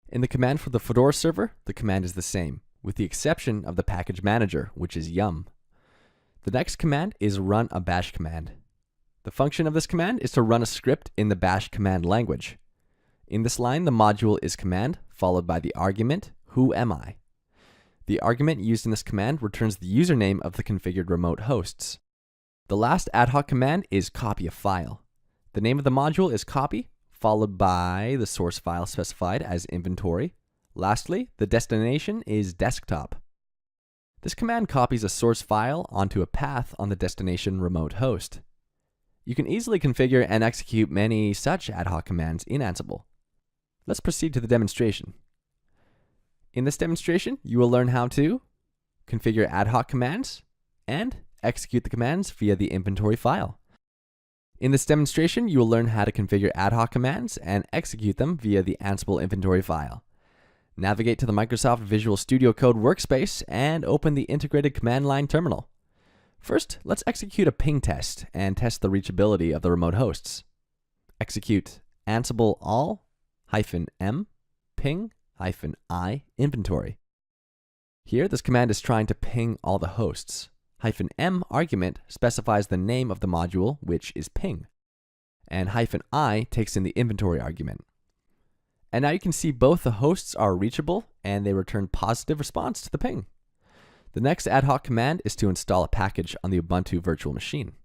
In the command for the Fedora server, the command is the same, with the exception of the package manager, which is yum. The next command is run a bash command. The function of this command is to run a script in the bash command language. In this line, the module is command, followed by the argument, who am I? The argument used in this command returns the username of the configured remote hosts. The last ad hoc command is copy a file. The name of the module is copy, followed by the source file specified as inventory. Lastly, the destination is desktop. This command copies a source file onto a path on the destination remote host. You can easily configure and execute many such ad hoc commands in Ansible. Let's proceed to the demonstration. In this demonstration, you will learn how to configure ad hoc commands and execute the commands via the inventory file. In this demonstration, you will learn how to configure ad hoc commands and execute them via the Ansible inventory file. Navigate to the Microsoft Visual Studio Code workspace and open the integrated command line terminal. First, let's execute a ping test and test the reachability of the remote hosts. Execute Ansible all -m ping -i inventory. Here, this command is trying to ping all the hosts. -m argument specifies the name of the module, which is ping, and -i takes in the inventory argument. And now you can see both the hosts are reachable and they return positive response to the ping. The next ad hoc command is to install a package on the Ubuntu virtual machine.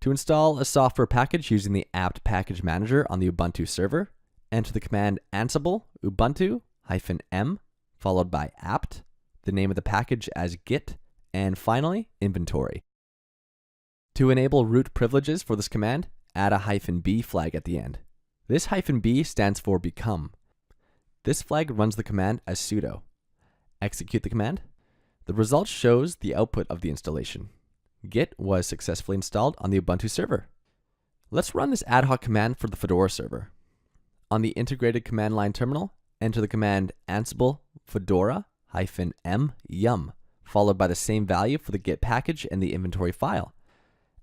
To install a software package using the apt package manager on the Ubuntu server, enter the command ansible ubuntu -m followed by apt, the name of the package as git, and finally, inventory. To enable root privileges for this command, add a -b flag at the end. This -b stands for become. This flag runs the command as sudo. Execute the command. The result shows the output of the installation. Git was successfully installed on the Ubuntu server. Let's run this ad hoc command for the Fedora server. On the integrated command line terminal, enter the command ansible fedora -m yum, followed by the same value for the git package and the inventory file.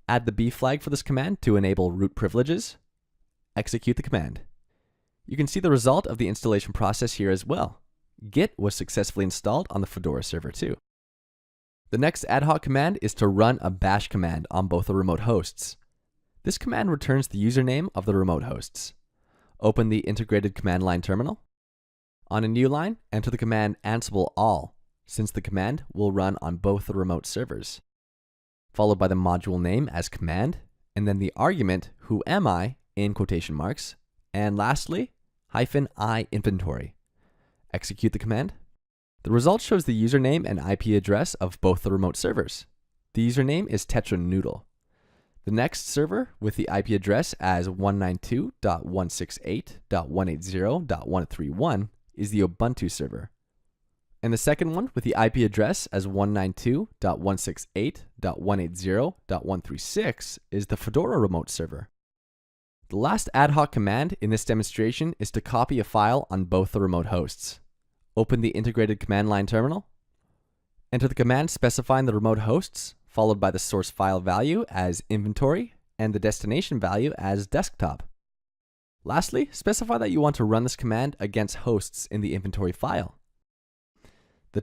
Add the B flag for this command to enable root privileges. Execute the command. You can see the result of the installation process here as well. Git was successfully installed on the Fedora server too. The next ad hoc command is to run a bash command on both the remote hosts. This command returns the username of the remote hosts. Open the integrated command line terminal. On a new line, enter the command ansible all, since the command will run on both the remote servers, followed by the module name as command, and then the argument who am I in quotation marks, and lastly, -i inventory. Execute the command. The result shows the username and IP address of both the remote servers. The username is tetranoodle. The next server with the IP address as 192.168.180.131 is the Ubuntu server. And the second one with the IP address as 192.168.180.136 is the Fedora remote server. The last ad hoc command in this demonstration is to copy a file on both the remote hosts. Open the integrated command line terminal. Enter the command specifying the remote hosts, followed by the source file value as inventory and the destination value as desktop. Lastly, specify that you want to run this command against hosts in the inventory file. The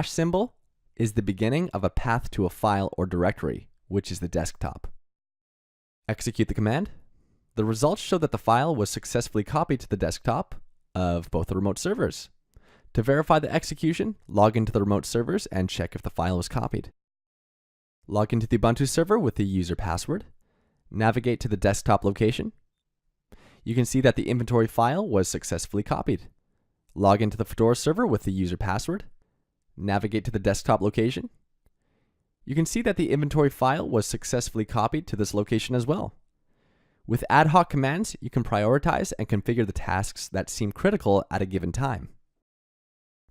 ~/ symbol is the beginning of a path to a file or directory, which is the desktop. Execute the command. The results show that the file was successfully copied to the desktop of both the remote servers. To verify the execution, log into the remote servers and check if the file was copied. Log into the Ubuntu server with the user password. Navigate to the desktop location. You can see that the inventory file was successfully copied. Log into the Fedora server with the user password. Navigate to the desktop location. You can see that the inventory file was successfully copied to this location as well. With ad hoc commands, you can prioritize and configure the tasks that seem critical at a given time.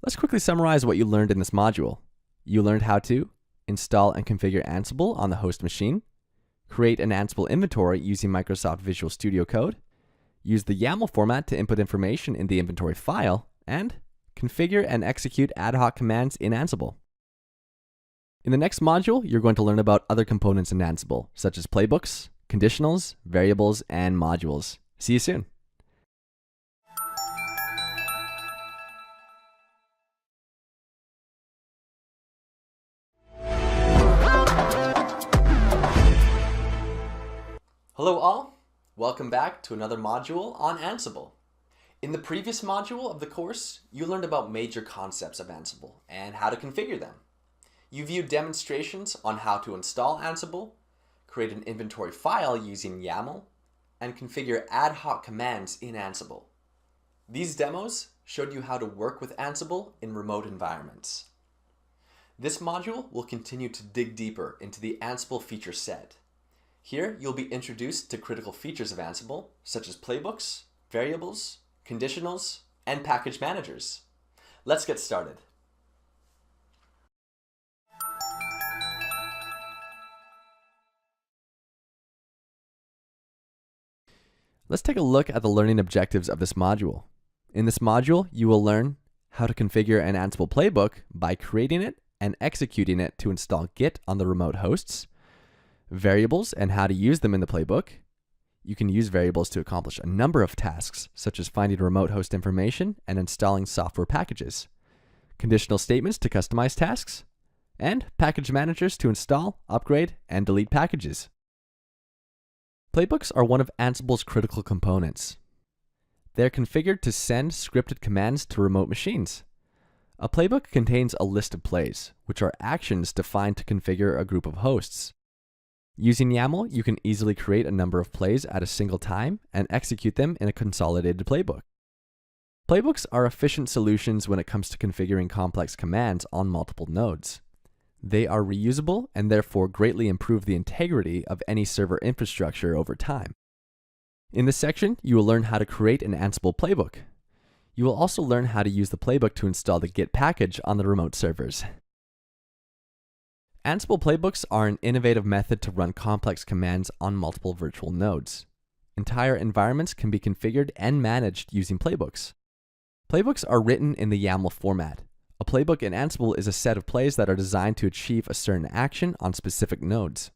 Let's quickly summarize what you learned in this module. You learned how to install and configure Ansible on the host machine, create an Ansible inventory using Microsoft Visual Studio Code, use the YAML format to input information in the inventory file, and configure and execute ad hoc commands in Ansible. In the next module, you're going to learn about other components in Ansible, such as playbooks, conditionals, variables, and modules. See you soon. Hello all, welcome back to another module on Ansible. In the previous module of the course, you learned about major concepts of Ansible and how to configure them. You viewed demonstrations on how to install Ansible, create an inventory file using YAML, and configure ad hoc commands in Ansible. These demos showed you how to work with Ansible in remote environments. This module will continue to dig deeper into the Ansible feature set. Here, you'll be introduced to critical features of Ansible, such as playbooks, variables, conditionals, and package managers. Let's get started. Let's take a look at the learning objectives of this module. In this module, you will learn how to configure an Ansible playbook by creating it and executing it to install Git on the remote hosts, variables and how to use them in the playbook. You can use variables to accomplish a number of tasks, such as finding remote host information and installing software packages, conditional statements to customize tasks, and package managers to install, upgrade, and delete packages. Playbooks are one of Ansible's critical components. They are configured to send scripted commands to remote machines. A playbook contains a list of plays, which are actions defined to configure a group of hosts. Using YAML, you can easily create a number of plays at a single time and execute them in a consolidated playbook. Playbooks are efficient solutions when it comes to configuring complex commands on multiple nodes. They are reusable and therefore greatly improve the integrity of any server infrastructure over time. In this section, you will learn how to create an Ansible playbook. You will also learn how to use the playbook to install the Git package on the remote servers. Ansible playbooks are an innovative method to run complex commands on multiple virtual nodes. Entire environments can be configured and managed using playbooks. Playbooks are written in the YAML format. A playbook in Ansible is a set of plays that are designed to achieve a certain action on specific nodes.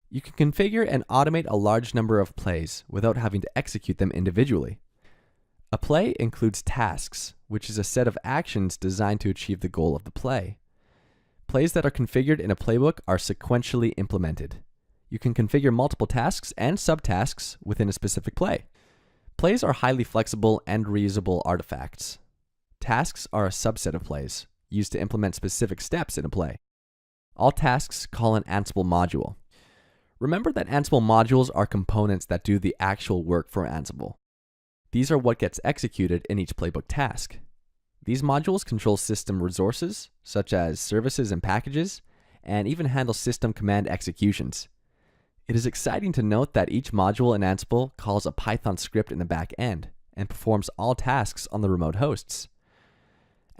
You can configure and automate a large number of plays without having to execute them individually. A play includes tasks, which is a set of actions designed to achieve the goal of the play. Plays that are configured in a playbook are sequentially implemented. You can configure multiple tasks and subtasks within a specific play. Plays are highly flexible and reusable artifacts. Tasks are a subset of plays, used to implement specific steps in a play. All tasks call an Ansible module. Remember that Ansible modules are components that do the actual work for Ansible. These are what gets executed in each playbook task. These modules control system resources, such as services and packages, and even handle system command executions. It is exciting to note that each module in Ansible calls a Python script in the back end and performs all tasks on the remote hosts.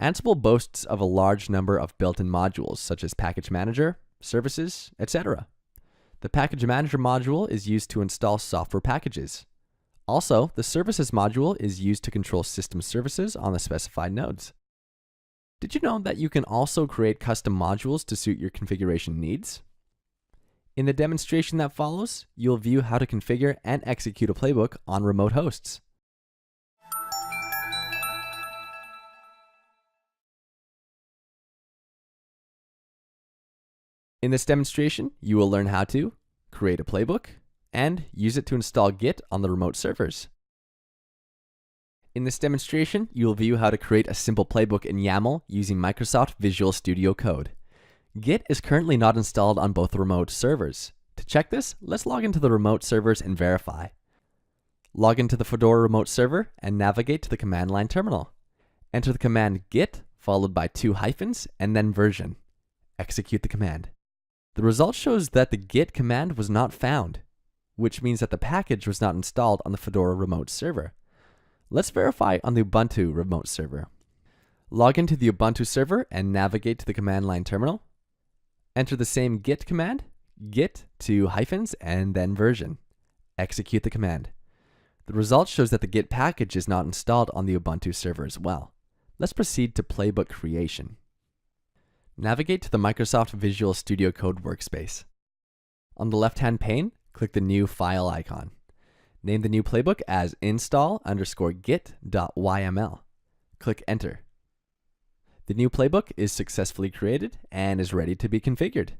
Ansible boasts of a large number of built-in modules, such as package manager, services, etc. The package manager module is used to install software packages. Also, the services module is used to control system services on the specified nodes. Did you know that you can also create custom modules to suit your configuration needs? In the demonstration that follows, you'll view how to configure and execute a playbook on remote hosts. In this demonstration, you will learn how to create a playbook and use it to install Git on the remote servers. In this demonstration, you will view how to create a simple playbook in YAML using Microsoft Visual Studio Code. Git is currently not installed on both remote servers. To check this, let's log into the remote servers and verify. Log into the Fedora remote server and navigate to the command line terminal. Enter the command git followed by 2 hyphens and then version. Execute the command. The result shows that the git command was not found, which means that the package was not installed on the Fedora remote server. Let's verify on the Ubuntu remote server. Log into the Ubuntu server and navigate to the command line terminal. Enter the same git command, git 2 hyphens and then version. Execute the command. The result shows that the git package is not installed on the Ubuntu server as well. Let's proceed to playbook creation. Navigate to the Microsoft Visual Studio Code workspace. On the left-hand pane, click the new file icon. Name the new playbook as install_git.yml. Click enter. The new playbook is successfully created and is ready to be configured.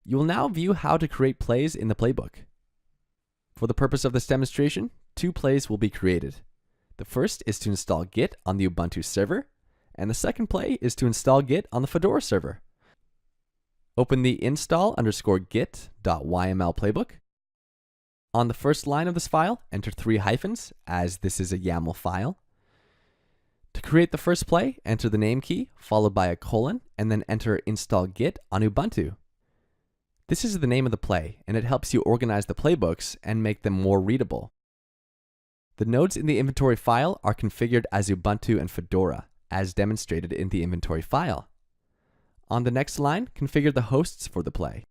You will now view how to create plays in the playbook. For the purpose of this demonstration, 2 plays will be created. The first is to install Git on the Ubuntu server, and the second play is to install Git on the Fedora server. Open the install_git.yml playbook. On the first line of this file, enter 3 hyphens, as this is a YAML file. To create the first play, enter the name key, followed by a colon, and then enter install Git on Ubuntu. This is the name of the play, and it helps you organize the playbooks and make them more readable. The nodes in the inventory file are configured as Ubuntu and Fedora, as demonstrated in the inventory file. On the next line, configure the hosts for the play.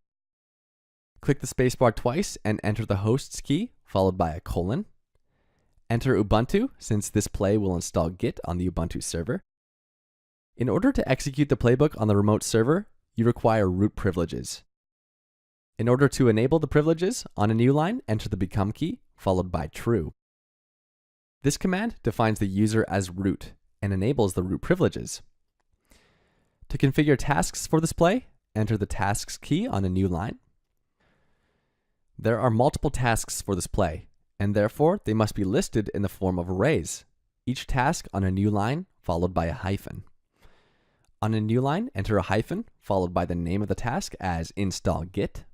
Click the spacebar twice and enter the hosts key, followed by a colon. Enter Ubuntu, since this play will install Git on the Ubuntu server. In order to execute the playbook on the remote server, you require root privileges. In order to enable the privileges, on a new line, enter the become key, followed by true. This command defines the user as root and enables the root privileges. To configure tasks for this play, enter the tasks key on a new line. There are multiple tasks for this play, and therefore they must be listed in the form of arrays, each task on a new line followed by a hyphen. On a new line, enter a hyphen followed by the name of the task as install Git.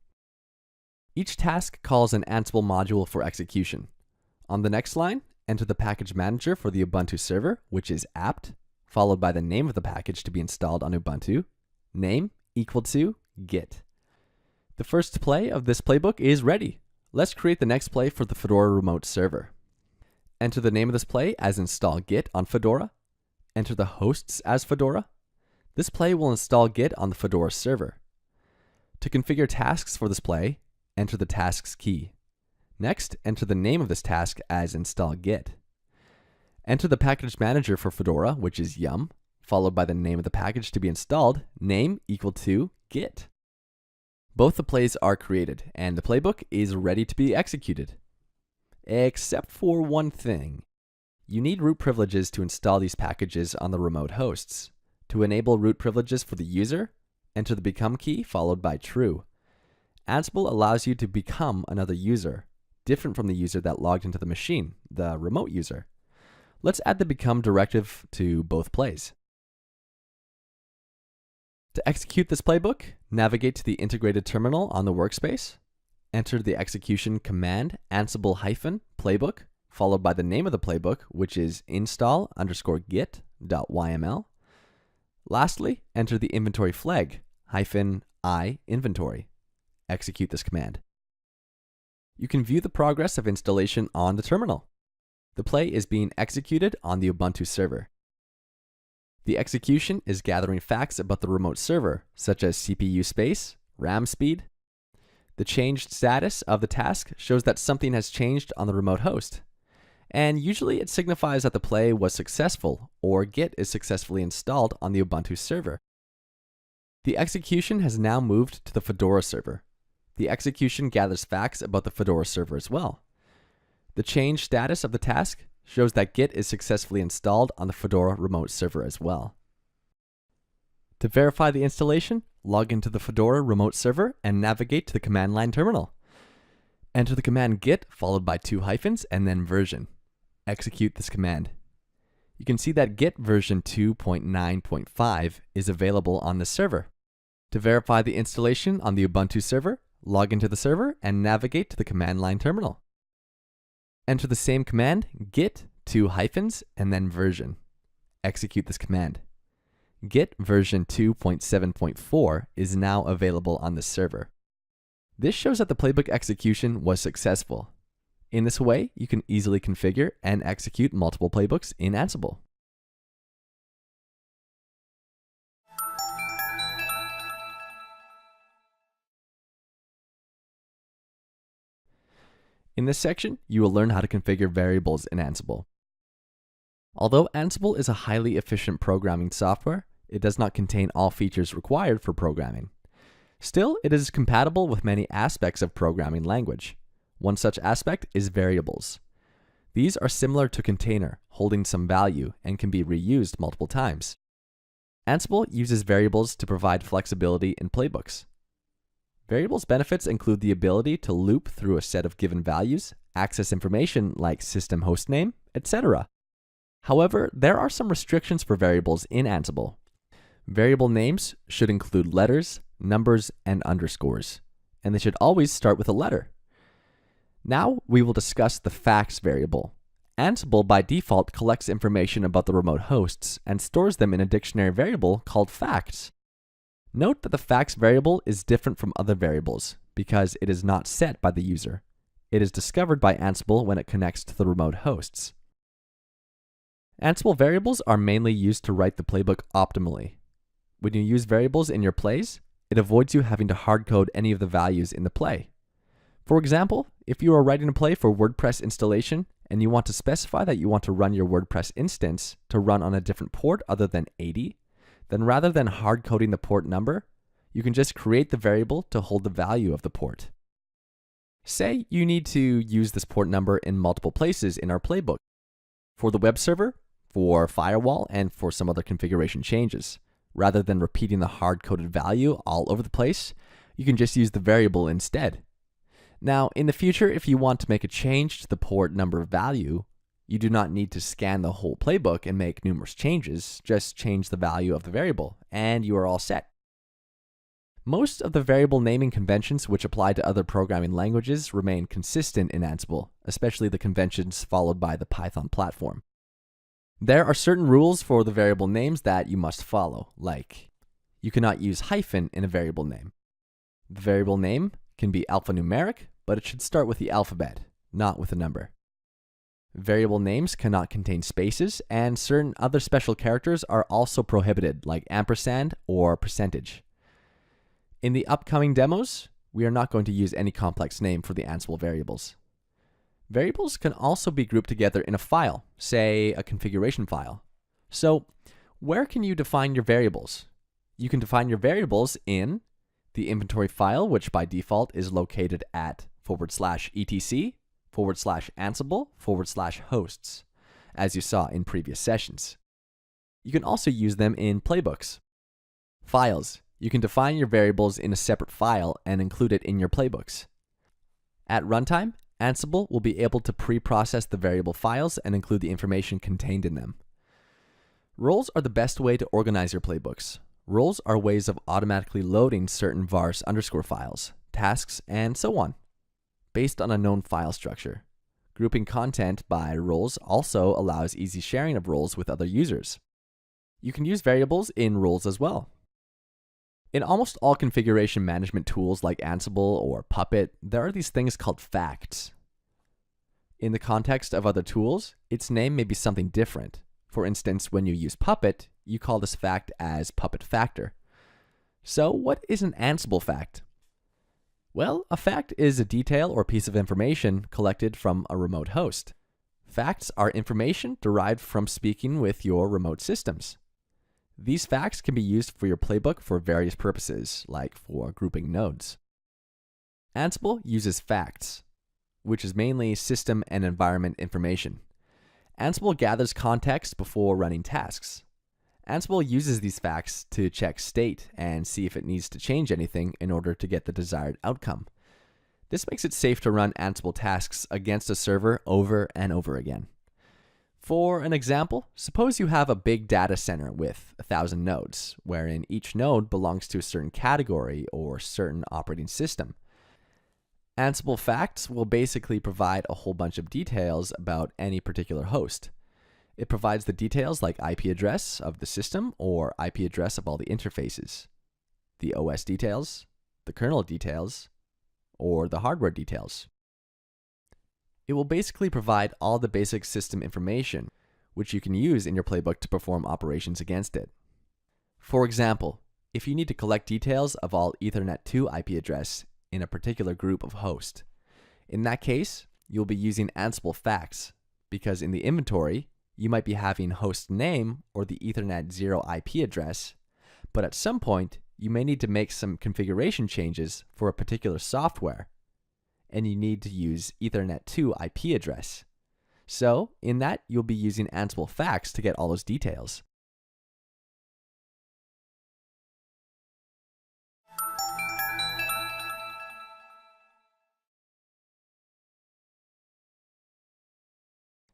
Each task calls an Ansible module for execution. On the next line, enter the package manager for the Ubuntu server, which is apt, followed by the name of the package to be installed on Ubuntu, name equal to Git. The first play of this playbook is ready. Let's create the next play for the Fedora remote server. Enter the name of this play as install Git on Fedora. Enter the hosts as Fedora. This play will install Git on the Fedora server. To configure tasks for this play, enter the tasks key. Next, enter the name of this task as install Git. Enter the package manager for Fedora, which is yum, followed by the name of the package to be installed, name equal to Git. Both the plays are created, and the playbook is ready to be executed. Except for one thing. You need root privileges to install these packages on the remote hosts. To enable root privileges for the user, enter the become key followed by true. Ansible allows you to become another user, different from the user that logged into the machine, the remote user. Let's add the become directive to both plays. To execute this playbook, navigate to the integrated terminal on the workspace, enter the execution command ansible-playbook, followed by the name of the playbook, which is install_git.yml. Lastly, enter the inventory flag, -i inventory. Execute this command. You can view the progress of installation on the terminal. The play is being executed on the Ubuntu server. The execution is gathering facts about the remote server, such as CPU space, RAM speed. The changed status of the task shows that something has changed on the remote host. and usually it signifies that the play was successful or Git is successfully installed on the Ubuntu server. The execution has now moved to the Fedora server. The execution gathers facts about the Fedora server as well. The change status of the task shows that Git is successfully installed on the Fedora remote server as well. To verify the installation, log into the Fedora remote server and navigate to the command line terminal. Enter the command git followed by 2 hyphens and then version. Execute this command. You can see that Git version 2.9.5 is available on the server. To verify the installation on the Ubuntu server, log into the server and navigate to the command line terminal. Enter the same command, git 2 hyphens and then version. Execute this command. Git version 2.7.4 is now available on the server. This shows that the playbook execution was successful. In this way, you can easily configure and execute multiple playbooks in Ansible. In this section, you will learn how to configure variables in Ansible. Although Ansible is a highly efficient programming software, it does not contain all features required for programming. Still, it is compatible with many aspects of programming language. One such aspect is variables. These are similar to container, holding some value and can be reused multiple times. Ansible uses variables to provide flexibility in playbooks. Variables benefits include the ability to loop through a set of given values, access information like system hostname, etc. However, there are some restrictions for variables in Ansible. Variable names should include letters, numbers, and underscores, and they should always start with a letter. Now we will discuss the facts variable. Ansible by default collects information about the remote hosts and stores them in a dictionary variable called facts. Note that the facts variable is different from other variables because it is not set by the user. It is discovered by Ansible when it connects to the remote hosts. Ansible variables are mainly used to write the playbook optimally. When you use variables in your plays, it avoids you having to hardcode any of the values in the play. For example, if you are writing a play for WordPress installation and you want to specify that you want to run your WordPress instance to run on a different port other than 80, then rather than hard-coding the port number, you can just create the variable to hold the value of the port. Say you need to use this port number in multiple places in our playbook, for the web server, for firewall, and for some other configuration changes. Rather than repeating the hard-coded value all over the place, you can just use the variable instead. Now, in the future, if you want to make a change to the port number value, you do not need to scan the whole playbook and make numerous changes, just change the value of the variable, and you are all set. Most of the variable naming conventions which apply to other programming languages remain consistent in Ansible, especially the conventions followed by the Python platform. There are certain rules for the variable names that you must follow, like you cannot use hyphen in a variable name. The variable name can be alphanumeric, but it should start with the alphabet, not with a number. Variable names cannot contain spaces, and certain other special characters are also prohibited, like ampersand or percentage. In the upcoming demos, we are not going to use any complex name for the Ansible variables. Variables can also be grouped together in a file, say a configuration file. So, where can you define your variables? You can define your variables in the inventory file, which by default is located at /etc/Ansible/hosts, as you saw in previous sessions. You can also use them in playbooks. Files. You can define your variables in a separate file and include it in your playbooks. At runtime, Ansible will be able to pre-process the variable files and include the information contained in them. Roles are the best way to organize your playbooks. Roles are ways of automatically loading certain vars underscore files, tasks, and so on, based on a known file structure. Grouping content by roles also allows easy sharing of roles with other users. You can use variables in roles as well. In almost all configuration management tools like Ansible or Puppet, there are these things called facts. In the context of other tools, its name may be something different. For instance, when you use Puppet, you call this fact as Puppet Factor. So, what is an Ansible fact? Well, a fact is a detail or piece of information collected from a remote host. Facts are information derived from speaking with your remote systems. These facts can be used for your playbook for various purposes, like for grouping nodes. Ansible uses facts, which is mainly system and environment information. Ansible gathers context before running tasks. Ansible uses these facts to check state and see if it needs to change anything in order to get the desired outcome. This makes it safe to run Ansible tasks against a server over and over again. For an example, suppose you have a big data center with 1,000 nodes, wherein each node belongs to a certain category or certain operating system. Ansible facts will basically provide a whole bunch of details about any particular host. It provides the details like IP address of the system or IP address of all the interfaces, the OS details, the kernel details, or the hardware details. It will basically provide all the basic system information, which you can use in your playbook to perform operations against it. For example, if you need to collect details of all Ethernet 2 IP address in a particular group of hosts, in that case, you'll be using Ansible facts, because in the inventory, you might be having host name or the Ethernet 0 IP address, but at some point, you may need to make some configuration changes for a particular software, and you need to use Ethernet 2 IP address. So, in that, you'll be using Ansible facts to get all those details.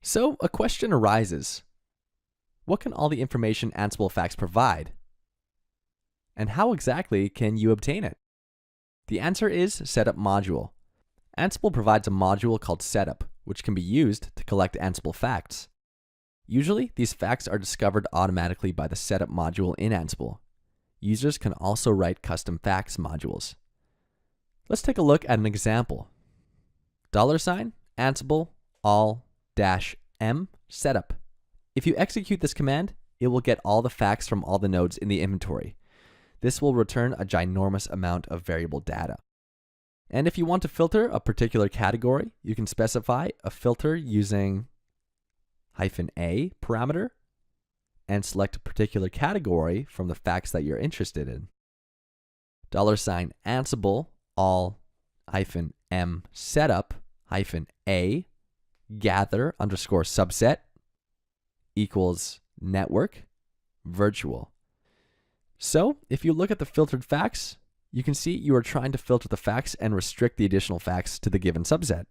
So, a question arises. What can all the information Ansible facts provide? And how exactly can you obtain it? The answer is Setup module. Ansible provides a module called Setup, which can be used to collect Ansible facts. Usually, these facts are discovered automatically by the Setup module in Ansible. Users can also write custom facts modules. Let's take a look at an example. $Ansible all-m setup. If you execute this command, it will get all the facts from all the nodes in the inventory. This will return a ginormous amount of variable data. And if you want to filter a particular category, you can specify a filter using -a parameter and select a particular category from the facts that you're interested in. $Ansible all-m setup -a gather underscore subset equals network virtual. So if you look at the filtered facts, you can see you are trying to filter the facts and restrict the additional facts to the given subset.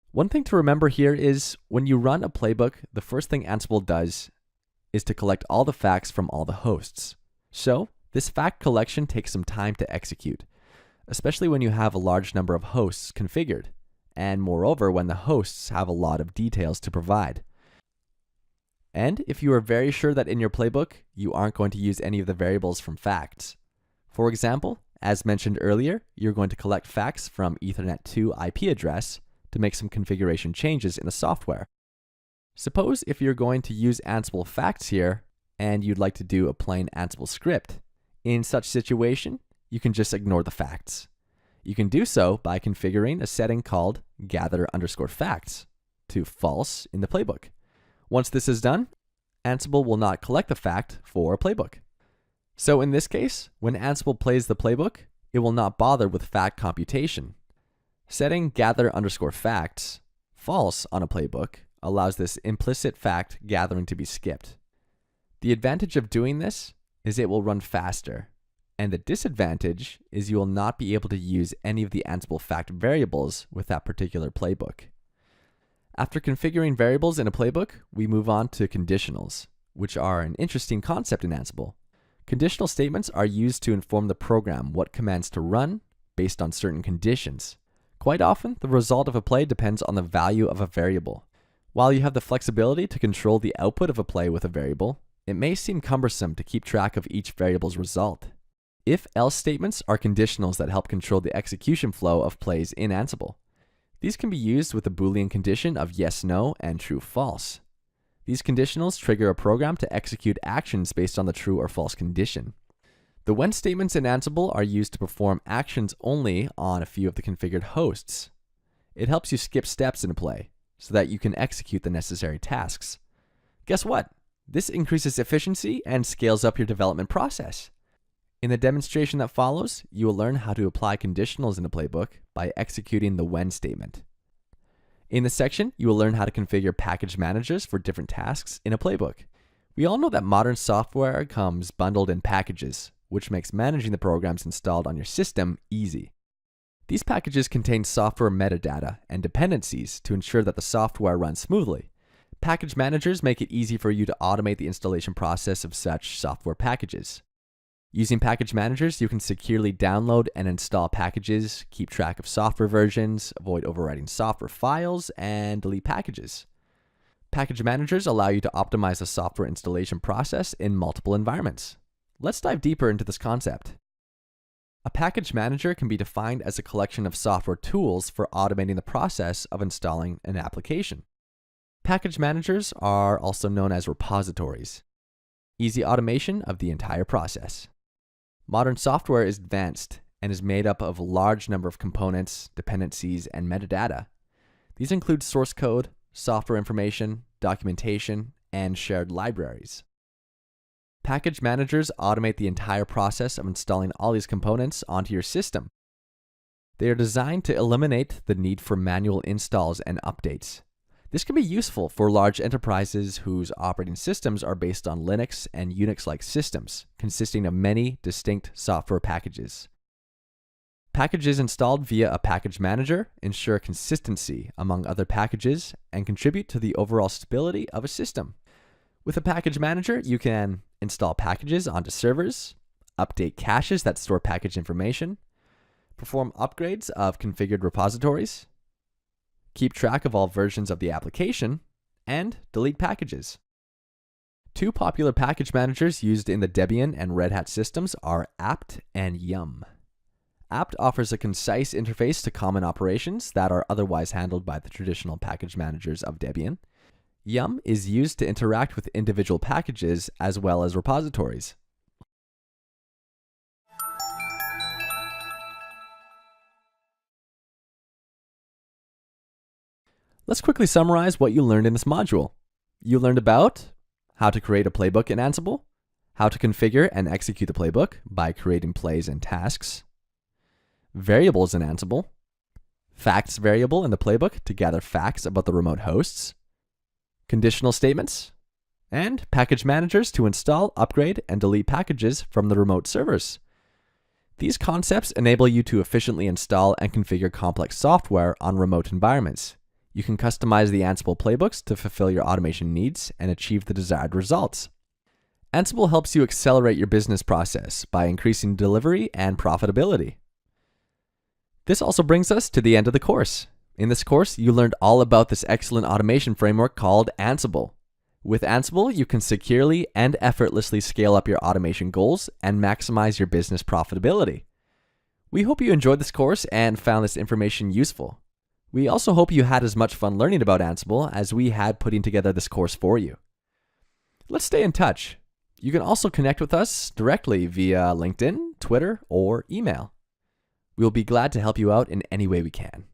One thing to remember here is when you run a playbook, the first thing Ansible does is to collect all the facts from all the hosts. So this fact collection takes some time to execute, especially when you have a large number of hosts configured, and moreover when the hosts have a lot of details to provide. And if you are very sure that in your playbook, you aren't going to use any of the variables from facts. For example, as mentioned earlier, you're going to collect facts from Ethernet 2 IP address to make some configuration changes in the software. Suppose if you're going to use Ansible facts here, and you'd like to do a plain Ansible script. In such situation, you can just ignore the facts. You can do so by configuring a setting called gather_facts to false in the playbook. Once this is done, Ansible will not collect the fact for a playbook. So in this case, when Ansible plays the playbook, it will not bother with fact computation. Setting gather_facts false on a playbook allows this implicit fact gathering to be skipped. The advantage of doing this is it will run faster, and the disadvantage is you will not be able to use any of the Ansible fact variables with that particular playbook. After configuring variables in a playbook, we move on to conditionals, which are an interesting concept in Ansible. Conditional statements are used to inform the program what commands to run based on certain conditions. Quite often, the result of a play depends on the value of a variable. While you have the flexibility to control the output of a play with a variable, it may seem cumbersome to keep track of each variable's result. If-else statements are conditionals that help control the execution flow of plays in Ansible. These can be used with a Boolean condition of yes, no, and true, false. These conditionals trigger a program to execute actions based on the true or false condition. The when statements in Ansible are used to perform actions only on a few of the configured hosts. It helps you skip steps in a play. so that you can execute the necessary tasks. Guess what? This increases efficiency and scales up your development process. In the demonstration that follows, you will learn how to apply conditionals in a playbook by executing the when statement. In this section, you will learn how to configure package managers for different tasks in a playbook. We all know that modern software comes bundled in packages, which makes managing the programs installed on your system easy. These packages contain software metadata and dependencies to ensure that the software runs smoothly. Package managers make it easy for you to automate the installation process of such software packages. Using package managers, you can securely download and install packages, keep track of software versions, avoid overwriting software files, and delete packages. Package managers allow you to optimize the software installation process in multiple environments. Let's dive deeper into this concept. A package manager can be defined as a collection of software tools for automating the process of installing an application. Package managers are also known as repositories. Easy automation of the entire process. Modern software is advanced and is made up of a large number of components, dependencies, and metadata. These include source code, software information, documentation, and shared libraries. Package managers automate the entire process of installing all these components onto your system. They are designed to eliminate the need for manual installs and updates. This can be useful for large enterprises whose operating systems are based on Linux and Unix-like systems, consisting of many distinct software packages. Packages installed via a package manager ensure consistency among other packages and contribute to the overall stability of a system. With a package manager, you can install packages onto servers, update caches that store package information, perform upgrades of configured repositories, keep track of all versions of the application, and delete packages. Two popular package managers used in the Debian and Red Hat systems are apt and yum. apt offers a concise interface to common operations that are otherwise handled by the traditional package managers of Debian. Yum is used to interact with individual packages as well as repositories. Let's quickly summarize what you learned in this module. You learned about how to create a playbook in Ansible, how to configure and execute the playbook by creating plays and tasks, variables in Ansible, facts variable in the playbook to gather facts about the remote hosts, conditional statements, and package managers to install, upgrade, and delete packages from the remote servers. These concepts enable you to efficiently install and configure complex software on remote environments. You can customize the Ansible playbooks to fulfill your automation needs and achieve the desired results. Ansible helps you accelerate your business process by increasing delivery and profitability. This also brings us to the end of the course. In this course, you learned all about this excellent automation framework called Ansible. With Ansible, you can securely and effortlessly scale up your automation goals and maximize your business profitability. We hope you enjoyed this course and found this information useful. We also hope you had as much fun learning about Ansible as we had putting together this course for you. Let's stay in touch. You can also connect with us directly via LinkedIn, Twitter, or email. We'll be glad to help you out in any way we can.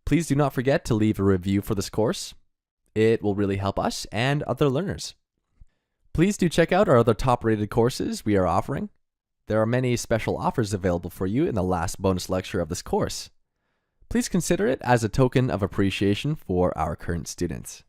Please do not forget to leave a review for this course. It will really help us and other learners. Please do check out our other top-rated courses we are offering. There are many special offers available for you in the last bonus lecture of this course. Please consider it as a token of appreciation for our current students.